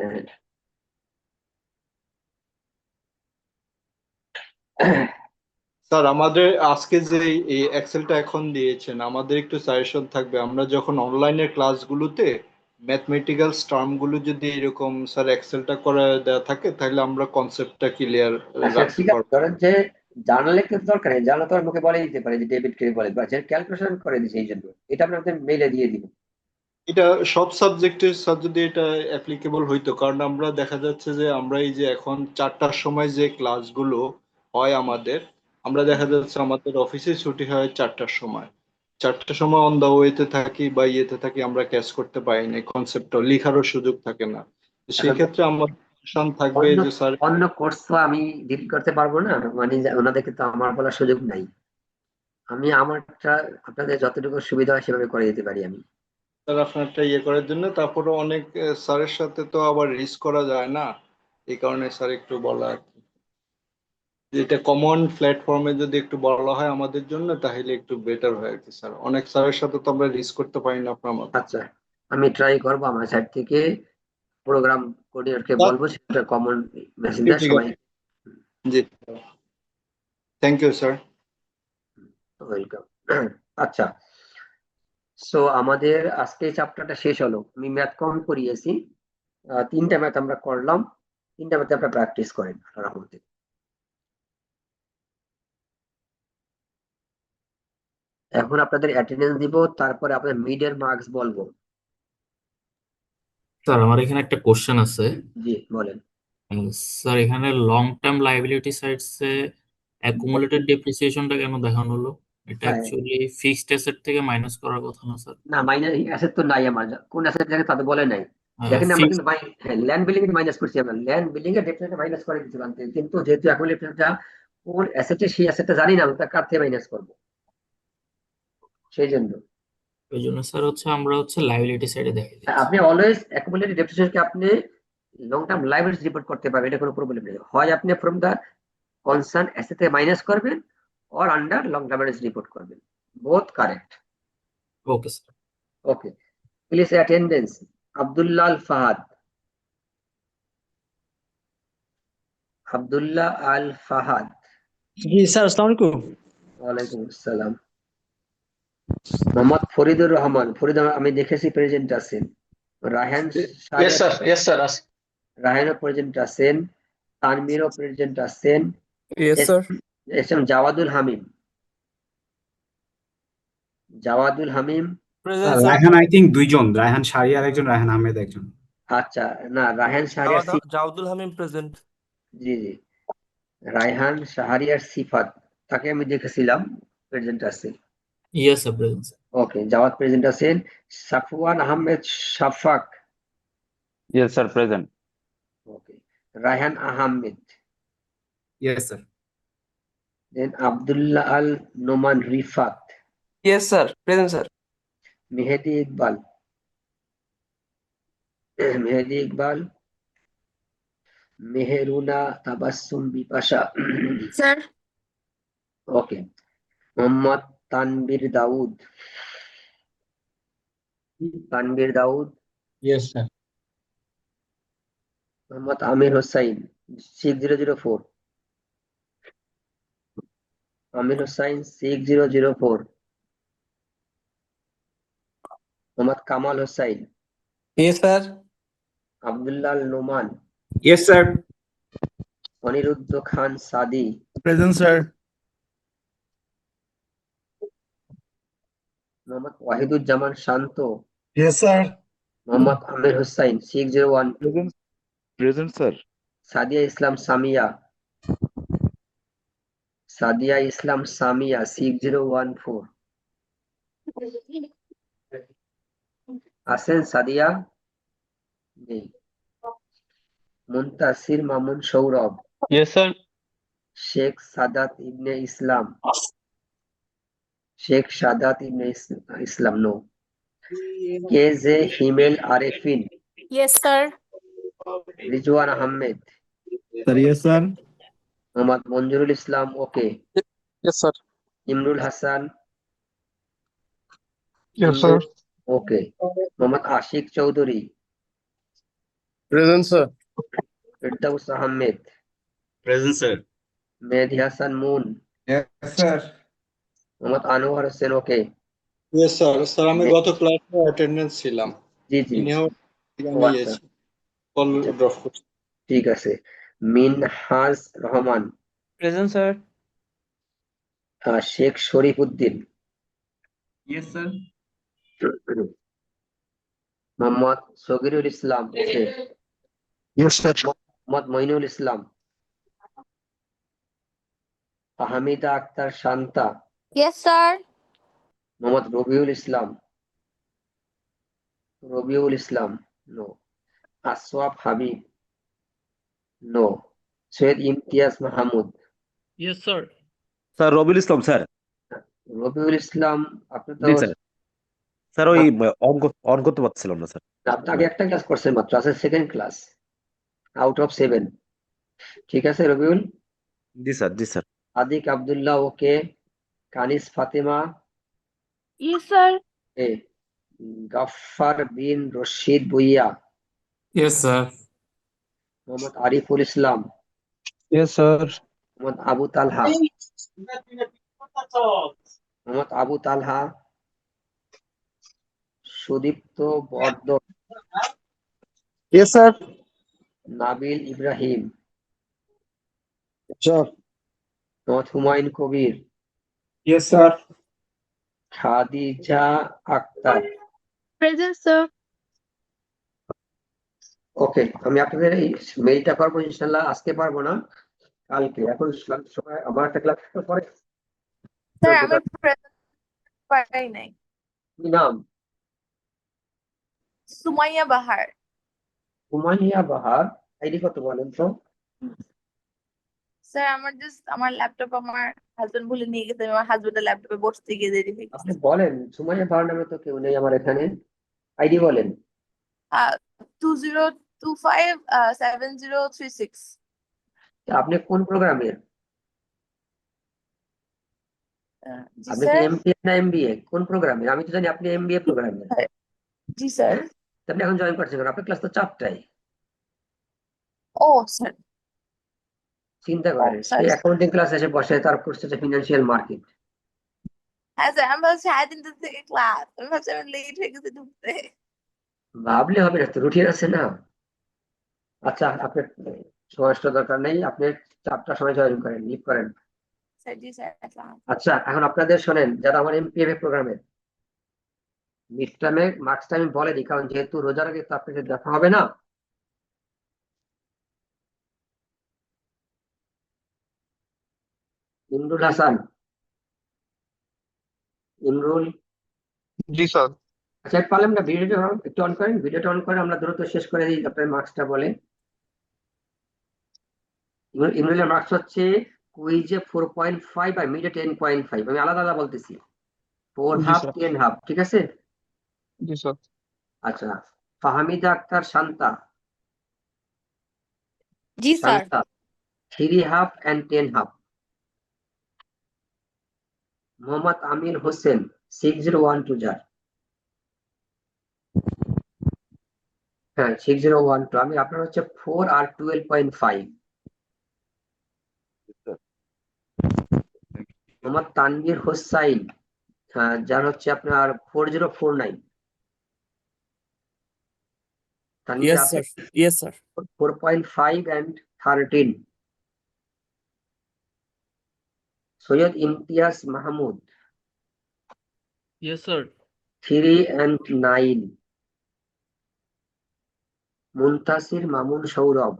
স্যার আমাদের আজকে যে এই এক্সেলটা এখন দিয়েছেন, আমাদের একটু সাজেশন থাকবে, আমরা যখন অনলাইনের ক্লাসগুলোতে ম্যাথমেটিক্যাল টার্ম গুলো যদি এরকম স্যার এক্সেলটা করে দেওয়া থাকে, তাহলে আমরা কনসেপ্টটা ক্লিয়ার আচ্ছা রাখতে ঠিক আছে, পারবো। ধরেন যে জার্নালে কিন্তু দরকার নেই, জার্নাল তো আর মুখে বলে দিতে পারে যে ডেবিট ক্রেডিট বলে, বা যে ক্যালকুলেশন করে দিচ্ছে, এই জন্য এটা আপনাদের মেইলে দিয়ে দিব। এটা সব সাবজেক্টের স্যার যদি এটা অ্যাপ্লিকেবল হইতো, কারণ আমরা দেখা যাচ্ছে যে আমরা এই যে এখন 4টার সময় যে ক্লাসগুলো হয় আমাদের, আমরা দেখা যাচ্ছে আমাদের অফিসে ছুটি হয় 4টার সময়। 4টার সময় অন দা ওয়েতে থাকি বা ইয়েতে থাকি, আমরা ক্যাচ করতে পারি না, কনসেপ্টটা লেখারও সুযোগ থাকে না। তো সেই এখন ক্ষেত্রে আমার সাজেশন থাকবে অন্য যে স্যার, অন্য কোর্স তো আমি ডিল করতে পারবো না, মানে ওনাদেরকে তো আমার বলার সুযোগ নাই। আমি আমারটা আপনাদের যতটুকু সুবিধা হয় সেভাবে করে দিতে পারি আমি। স্যার আপনারটা ইয়ে করার জন্য, তারপরে অনেক স্যারের সাথে তো আবার রিস্ক করা যায় না, এই কারণে স্যার একটু বলা আর কি। যেটা কমন প্ল্যাটফর্মে যদি একটু বলা হয় আমাদের জন্য, তাহলে একটু বেটার হয় আর কি স্যার। অনেক স্যারের সাথে তো আমরা রিস্ক করতে পারি না আপনার মতো। আচ্ছা, আমি ট্রাই করবো আমার সাইড থেকে, প্রোগ্রাম কোঅর্ডিনেটরকে বলবো সেটা কমন মেসেজ দেয় ঠিক সবাই। আছে, জি, থ্যাংক ইউ স্যার। ওয়েলকাম। আচ্ছা, সো আমাদের আজকে চ্যাপ্টারটা শেষ হলো। আমি ম্যাথ কম করিয়েছি, 3টা ম্যাথ আমরা করলাম, 3টা ম্যাথে আপনারা প্র্যাকটিস করেন আল্লাহর রহমতে। এখন আপনাদের অ্যাটেন্ডেন্স দিব, তারপরে আপনাদের মিডের মার্কস বলবো। স্যার আমার এখানে একটা কোশ্চেন আছে। জি বলেন। স্যার এখানে লং টার্ম লাইবিলিটি সাইডসে অ্যাকুমুলেটেড ডেপ্রিসিয়েশনটা কেন দেখানো হলো? এটা হ্যাঁ, অ্যাকচুয়ালি ফিক্সড অ্যাসেট থেকে মাইনাস করার কথা না স্যার? না মাইনাস অ্যাসেট তো নাই আমার, কোন অ্যাসেট থাকে তাদের বলে নাই। দেখেন আমরা ফিক্সড। কিন্তু ল্যান্ড বিল্ডিং এ মাইনাস করছি, আমরা ল্যান্ড বিল্ডিং এ ডেফিনেটলি মাইনাস করে দিতে পারতেন, কিন্তু যেহেতু অ্যাকুমুলেটরটা কোন অ্যাসেটে, সেই অ্যাসেটটা জানি না, আমরা কার থেকে মাইনাস করবো, সেই জন্য। ওই জন্য স্যার আমরা লাইবিলিটি সাইডে দেখাই দিচ্ছি। আপনি অলওয়েজ অ্যাকুমুলেটেড ডেপ্রিসিয়েশনকে আপনি লং টার্ম লাইবিলিটিস রিপোর্ট করতে পারবেন, এটা কোনো প্রবলেম নেই। হয় আপনি ফ্রম দা কনসার্ন অ্যাসেট থেকে মাইনাস করবেন, or under long term liabilities report করবেন, both correct. Okay sir. Okay, please attendance. Abdullah Al Fahad, Abdullah Al Fahad. জি স্যার, আসসালামু আলাইকুম। ওয়ালাইকুম আসসালাম। মোহাম্মদ ফরিদুর রহমান, আমি দেখেছি প্রেজেন্ট আছেন। Raihan yes sir, yes sir. রায়হানও প্রেজেন্ট আছেন, তানমিরও প্রেজেন্ট আছেন, yes sir. S M Jawadul Hamim, Jawadul Hamim. Present sir. Raihan I think দুইজন, রায়হান শাহরিয়ার একজন, রায়হান আহমেদ একজন। আচ্ছা, না রায়হান শাহরিয়ার জাওদুল হামিম প্রেজেন্ট। জি জি, রায়হান শাহরিয়ার সিফাত, তাকে আমি দেখেছিলাম, প্রেজেন্ট আছে। Yes sir, present sir. Okay, Jawad present আছেন। Safwan Ahmed Shafak. Yes, sir, present. Okay, Raihan Ahmed. Yes sir. Then Abdullah Al Noman Rifat. Yes sir, present sir. Mehedi Iqbal, Mehedi Iqbal. Meheruna Tabassum Bipasha. Sir. Okay, Mohammad Tanvir Daud, Tanvir Daud. Yes sir. Mohammad Amir Hossain 6004, Amir Hossain 6004, Mohammad Kamal Hossain, Yes, sir. Abdullah Noman, Yes, sir. Aniruddha Khan Sadi, Present, sir. Mohammad Wahiduzzaman শান্ত, Yes, sir. Mohammad Amir Hossain 6012, Present, sir. Sadia Islam Samia, Sadia Islam Samia 6014, আছেন সাদিয়া? নেই। Muntasir Mamun Saurav, Yes, sir. Sheikh Sadat Ibne Islam, Sheikh Sadat Ibne Islam no. K J Himel Arefin, Yes, sir. Rizwan Ahmed, Sir, yes, sir. Mohammad Manjurul Islam okay, Yes, sir. Imrul Hasan Yes, sir. Okay, Mohammad Ashik Chowdhury, present sir. Ferdous Ahmed, Present, sir. Mehedi Hasan Mun, Yes, sir. Mohammad Anwar Hossain okay. Yes sir. Sir আমি গত ক্লাসে attendance ছিলাম। জি জি, ইনিও ও আমি আচ্ছা, call drop করছি। ঠিক আছে। Minhaj Rahman, Present, sir. Sheikh Sharif Uddin, Yes, sir. Mohammad Sagirul Islam okay, Yes, sir. Mohammad Mainul Islam, Hamida Akter Shanta, Yes, sir. Mohammad Rabiul Islam, Rabiul Islam no. Ashwab Habib no. Syed Imtiaz Mahmud, Yes, sir. Sir Rabiul Islam sir. Rabiul Islam আপনি তো জি স্যার। স্যার ওই অন করতে পারছিলাম না স্যার। আপনাকে একটা ক্লাস করছেন মাত্র, আছে সেকেন্ড ক্লাস আউট অফ 7। ঠিক আছে রবিউল। জি স্যার, জি স্যার। আদিক আব্দুল্লাহ ওকে, কানিস ফাতেমা Yes, sir. এ, গাফফার বিন রশিদ ভুইয়া, Yes, sir. মোহাম্মদ আরিফুল ইসলাম, Yes, sir. মোহাম্মদ আবু তালহা, মোহাম্মদ আবু তালহা, সুদীপ্ত বর্ধন, Yes, sir. Nabil Ibrahim, Sir. Mohammad Humayun Kabir, Yes, sir. Khadija Akter. Present, sir. ওকে, আমি আপনাদের এই মেইলটা করবো ইনশাল্লাহ, আজকে পারবো না, কালকে। এখন সময় আমার একটা ক্লাস পরে। Sir, আমি present পাই নাই। কি নাম? সুমাইয়া বাহার। হুমায়ুনিয়া বাহার। আইডি কত বলেন তো? স্যার আমার জাস্ট আমার ল্যাপটপ আমার হাজবেন্ড ভুলে নিয়ে গেছে, আমি আমার হাজবেন্ডের ল্যাপটপে বসতে গিয়ে দেরি হয়ে আপনি গেছে। বলেন, সুমাইয়া বাহার নামে তো কেউ নেই আমার এখানে। আইডি বলেন। 20257036। আপনি কোন প্রোগ্রামের? জি আপনি কি স্যার। এমপিএ না এমবিএ? কোন প্রোগ্রামের? আমি তো জানি আপনি এমবিএ প্রোগ্রামের। জি স্যার। আপনি এখন জয়েন করছেন কেন? আপনার ক্লাস তো 4টায়। ও স্যার। চিন্তা করেন, সে sorry. অ্যাকাউন্টিং ক্লাস এসে বসে, তার কোর্স হচ্ছে ফিনান্সিয়াল মার্কেট। হ্যাঁ স্যার, আমি ভাবছি 3:30 থেকে ক্লাস, আমি ভাবছি আমি লেট হয়ে গেছে ঢুকতে। ভাবলে হবে না তো, রুটিন আছে না। আচ্ছা, আপনার সময় দরকার নেই, আপনি 4টার সময় জয়েন করেন, লিভ করেন। স্যার জি স্যার। আসসালাম। আচ্ছা, এখন আপনাদের শোনেন, যারা আমার এমপিএফ প্রোগ্রামের মিড টার্মে মার্কসটা আমি বলে দিই, কারণ যেহেতু রোজার আগে তো আপনাদের দেখা হবে না। ইমরুল হাসান, ইমরুল। জি স্যার। আচ্ছা, পারলাম না, ভিডিওটা একটু অন করেন, ভিডিওটা অন করে আমরা দ্রুত শেষ করে দিই, আপনার মার্কসটা বলে। ইমরুলের মার্কস হচ্ছে কুইজে 4.5 আর মিডে 10.5, আমি আলাদা আলাদা বলতেছি। 4 জি হাফ স্যার। 10 হাফ, ঠিক আছে? জি স্যার। আচ্ছা, ফাহামিদা আক্তার শান্তা, জি sir. Shanta 3 half and 10 half. Mohammad Amir Hossain 6012 জার। হ্যাঁ 6012, আমি আপনার হচ্ছে 4 আর 12.5। মোহাম্মদ তানভীর হোসাইন, যার হচ্ছে আপনার 4049। তানভীর Yes, আছে sir. Yes, sir. 4.5 and 13। Syed Imtiaz Mahmud, Yes, sir. 3 and 9। Muntasir Mamun Saurav,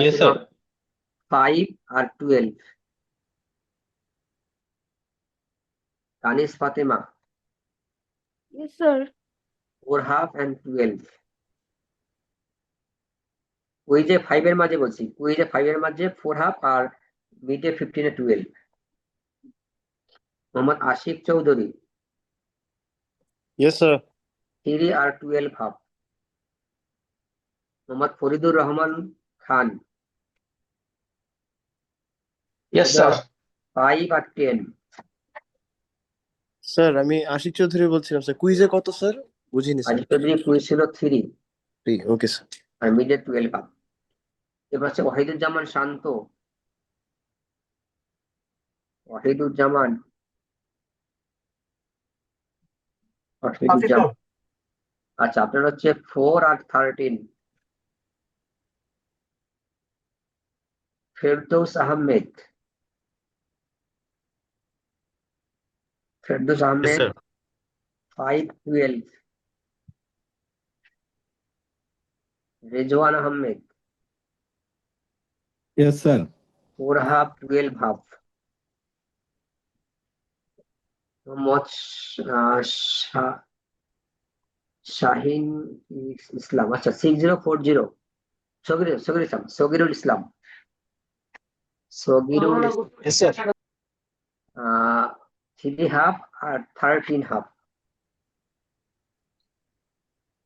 Yes, sir. 5 R 12। Kanis Fatema, Yes, sir. 4.5 and 12। কুইজে 5 এর মাঝে বলছি, কুইজে 5 এর মাঝে 4.5 আর মিডে 15 এ 12। Mohammad Ashik Chowdhury, Yes, sir. 3 আর 12.5। মোহাম্মদ ফরিদুর রহমান খান, ইয়েস স্যার 5 আর 10। স্যার আমি আশিক চৌধুরী বলছিলাম স্যার, কুইজে কত স্যার? বুঝিনি স্যার। আশিক চৌধুরী কুইজ ছিল 3 ওকে স্যার। আর মিডে 12.5। এবার হচ্ছে ওয়াহিদুজ্জামান শান্ত, ওয়াহিদুজ্জামান, ওয়াহিদুজ্জামান। আচ্ছা আপনার হচ্ছে 4 আর 13। Ferdous Ahmed, Yes, Ahmed, sir. 5 12। Rezwan Ahmed, Yes, sir. 4.5 12.5। Mohammad Shahin ইসলাম, আচ্ছা 6040। সগিরুল ইসলাম, সগিরুল Yes, sir. 3.5 আর 13.5।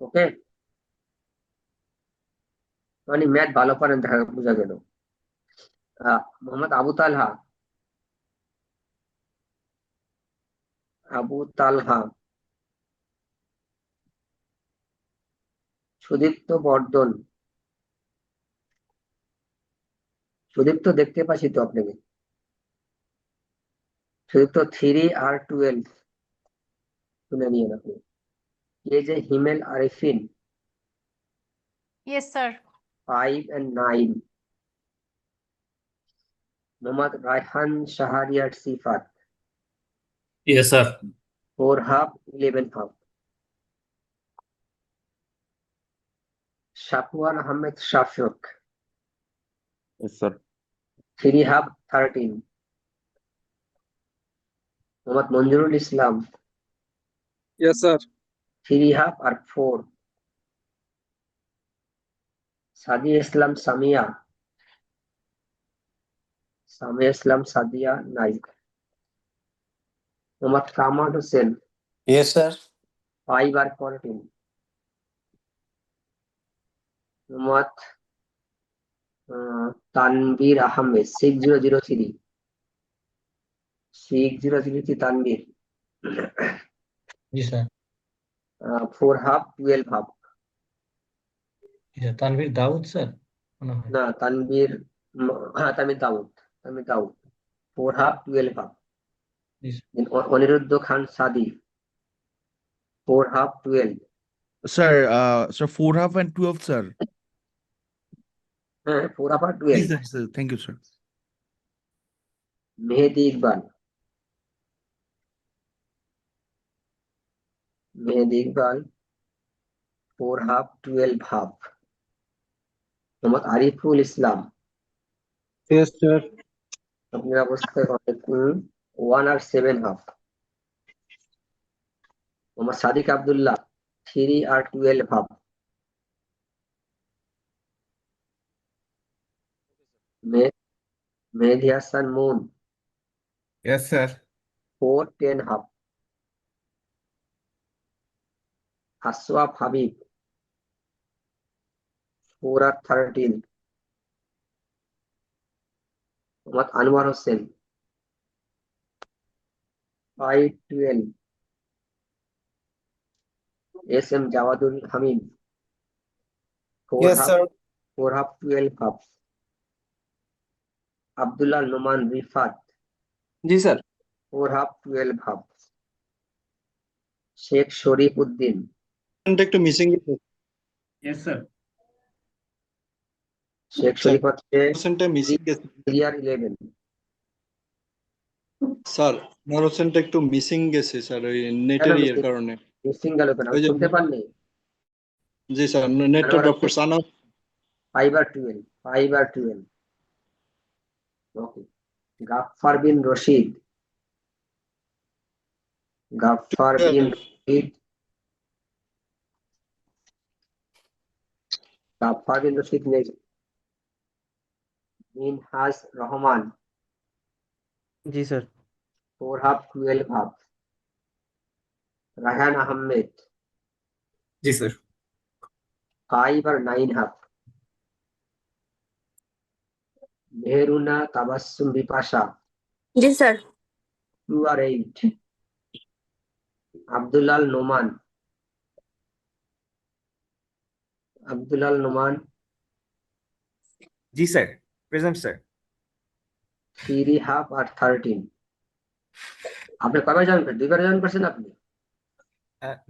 ওকে, মানে ম্যাথ ভালো পারেন দেখা বোঝা গেল। মোহাম্মদ আবু তালহা, সুদীপ্ত বর্ধন, সুদীপ্ত দেখতে পাচ্ছি তো আপনাকে। সুদীপ্ত 3 আর 12 শুনে নিন আপনি। এই যে Himel Arifin, Yes, sir. 5 and 9। Mohammad Raihan Shahriar Sifat, Yes, sir. 4.5 11.5। Shakuwan Ahmed Shafiq, Yes, sir. 3.5 13। Mohammad Manjurul Islam, Yes, sir. 3.5 আর 4। সাদিয়া ইসলাম সামিয়া, সাদিয়া 9। Mohammad Kamal Hossain, Yes, sir. 5 আর 14। মোহাম্মদ তানভীর আহমেদ, 6003। তানভীর, জি স্যার। 4.5 12.5। তানভীর দাউদ স্যার মনে হয়। না তানভীর, তানভীর দাউদ, 4.5 12.5। জি স্যার। অনিরুদ্ধ খান সাদি, 4.5 12। Sir, sir, 4.5 and 12, sir. হ্যাঁ 4.5 আর 12। Yes, sir. Thank you, sir. Mehedi Iqbal, 4.5 12.5। Mohammad Ariful Islam, Yes, sir. আপনার অবস্থায় 1 আর 7.5। মোহাম্মদ সাদিক আব্দুল্লাহ, 3 আর 12.5। Mehedi Hasan Mun, Yes, sir. 4 10.5। আসওয়াব হাবিব, 4 আর 13। Mohammad Anwar Hossain, 5 12। SM Jawadul Hamid, 4 Yes, half, sir. 4 half 12 half. Abdullah Numan Rifat, জি sir 4 half 12 half. Sheikh Sharif Uddin, একটু missing Yes, sir. Sheikh Sharif হচ্ছে হোসেনটা missing গেছে 3R11. Sir আমার হোসেনটা একটু মিসিং গেছে স্যার ওই কেন নেটের ইয়ের কারণে মিসিং গেল কেন ওই যে শুনতে পাননি? জি স্যার নেটটা ড্রপ করছে 5R12, 5R12. Okay. Ghaffar bin Rashid, Ghaffar bin Rashid, Ghaffar bin Rashid next. Minhaj Rahman, G sir 4 half 12 half. Rahan Ahmed, G sir 5 or 9 half. Mehruna Tabassum Bipasha, G sir 2 or 8. Abdullah Noman, Abdullah Noman, G sir present sir 3 half or 13. আপনি কবে join করেন? 2 বার join করছেন আপনি?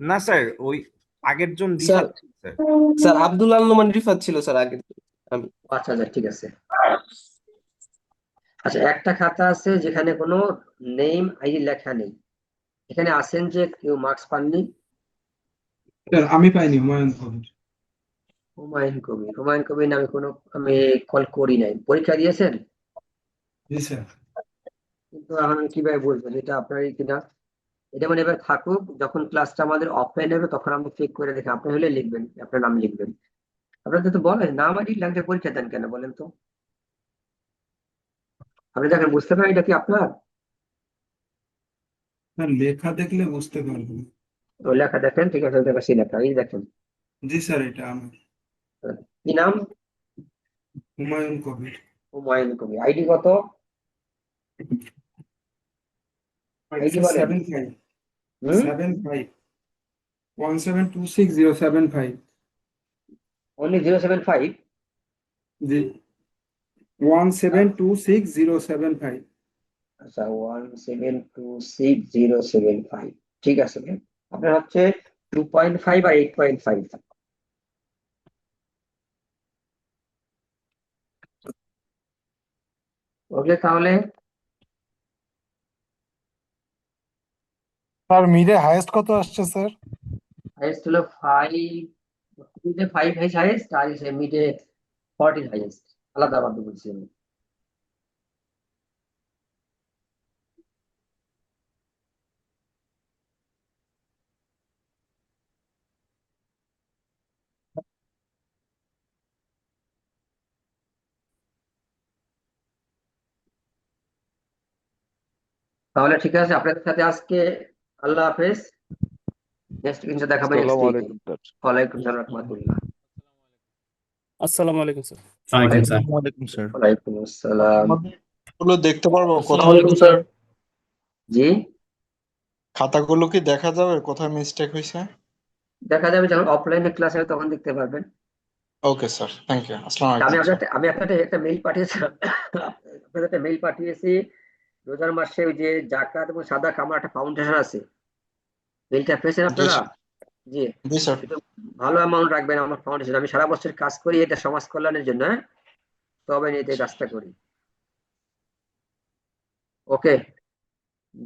না sir ওই আগের জন sir sir sir Abdul আল নোমান রিফাত ছিল sir আগে আমি আচ্ছা আচ্ছা ঠিক আছে। আচ্ছা একটা খাতা আছে যেখানে কোনো নেম আইডি লেখা নেই, এখানে আছেন যে কেউ মার্কস পাননি? আমি পাইনি হুমায়ুন কবির। হুমায়ুন কবির নামে কোনো আমি কল করি নাই। পরীক্ষা দিয়েছেন? জি স্যার। কিন্তু এখন আমি কিভাবে বলবো যেটা আপনারই কিনা? এটা মানে এবার থাকুক, যখন ক্লাসটা আমাদের অফলাইন হবে তখন আমরা চেক করে দেখি, আপনি হলে লিখবেন, আপনার নাম লিখবেন। আপনাদের তো বলেন নাম আইডি লাগলে পরীক্ষা দেন কেন বলেন তো? আপনি দেখেন বুঝতে পারেন এটা কি আপনার? স্যার লেখা দেখলে বুঝতে পারবো। ও লেখা দেখেন, ঠিক আছে দেখেন সেই লেখা, এই দেখেন জি স্যার এটা আমার। কি নাম? হুমায়ুন কবির। হুমায়ুন কবির। আইডি কত? আইডি বলেন। 75 75 1726075 only 075? জি 1726075 আচ্ছা 1726075 ঠিক আছে। আপনার হচ্ছে 2.5 আর 8.5। ওকে তাহলে স্যার মিডে হাইয়েস্ট কত আসছে স্যার? হাইয়েস্ট হলো 5, মিডে 5 হাইয়েস্ট আর মিডে 14 হাইয়েস্ট, আলাদা আলাদা বলছি আমি। তাহলে ঠিক আছে, আপনাদের সাথে আজকে আল্লাহ হাফেজ। নেক্সট কিন্তু দেখাবো নেক্সট আসসালামু উইকে। আলাইকুম স্যার। ওয়ালাইকুম আসসালাম রাহমাতুল্লাহ। আসসালামু আলাইকুম স্যার। ওয়ালাইকুম স্যার ওয়ালাইকুম স্যার। ওয়ালাইকুম আসসালাম। গুলো দেখতে পারবো কোথাও ওয়ালাইকুম স্যার। জি খাতাগুলো কি দেখা যাবে কোথায় মিস্টেক হয়েছে? দেখা যাবে যখন অফলাইনে ক্লাস হবে তখন দেখতে পারবেন। ওকে স্যার থ্যাংক ইউ আসসালামু আমি আলাইকুম স্যার। আপনাকে একটা মেইল পাঠিয়েছিলাম, আপনাদের একটা মেইল পাঠিয়েছি রোজার মাসে ওই যে জাকাত এবং সাদা কামার একটা ফাউন্ডেশন আছে, মেইলটা পেয়েছেন জি আপনারা? স্যার। জি জি স্যার। একটু ভালো অ্যামাউন্ট রাখবেন আমার ফাউন্ডেশন, আমি সারা বছর কাজ করি এটা সমাজ কল্যাণের জন্য, হ্যাঁ তবে নিয়ে এই কাজটা করি। ওকে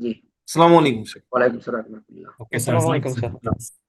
জি আসসালামু আলাইকুম স্যার ওয়ালাইকুম আসসালাম রাহমাতুল্লাহ। ওকে স্যার আসসালামু আলাইকুম স্যার। আসসালামু আলাইকুম।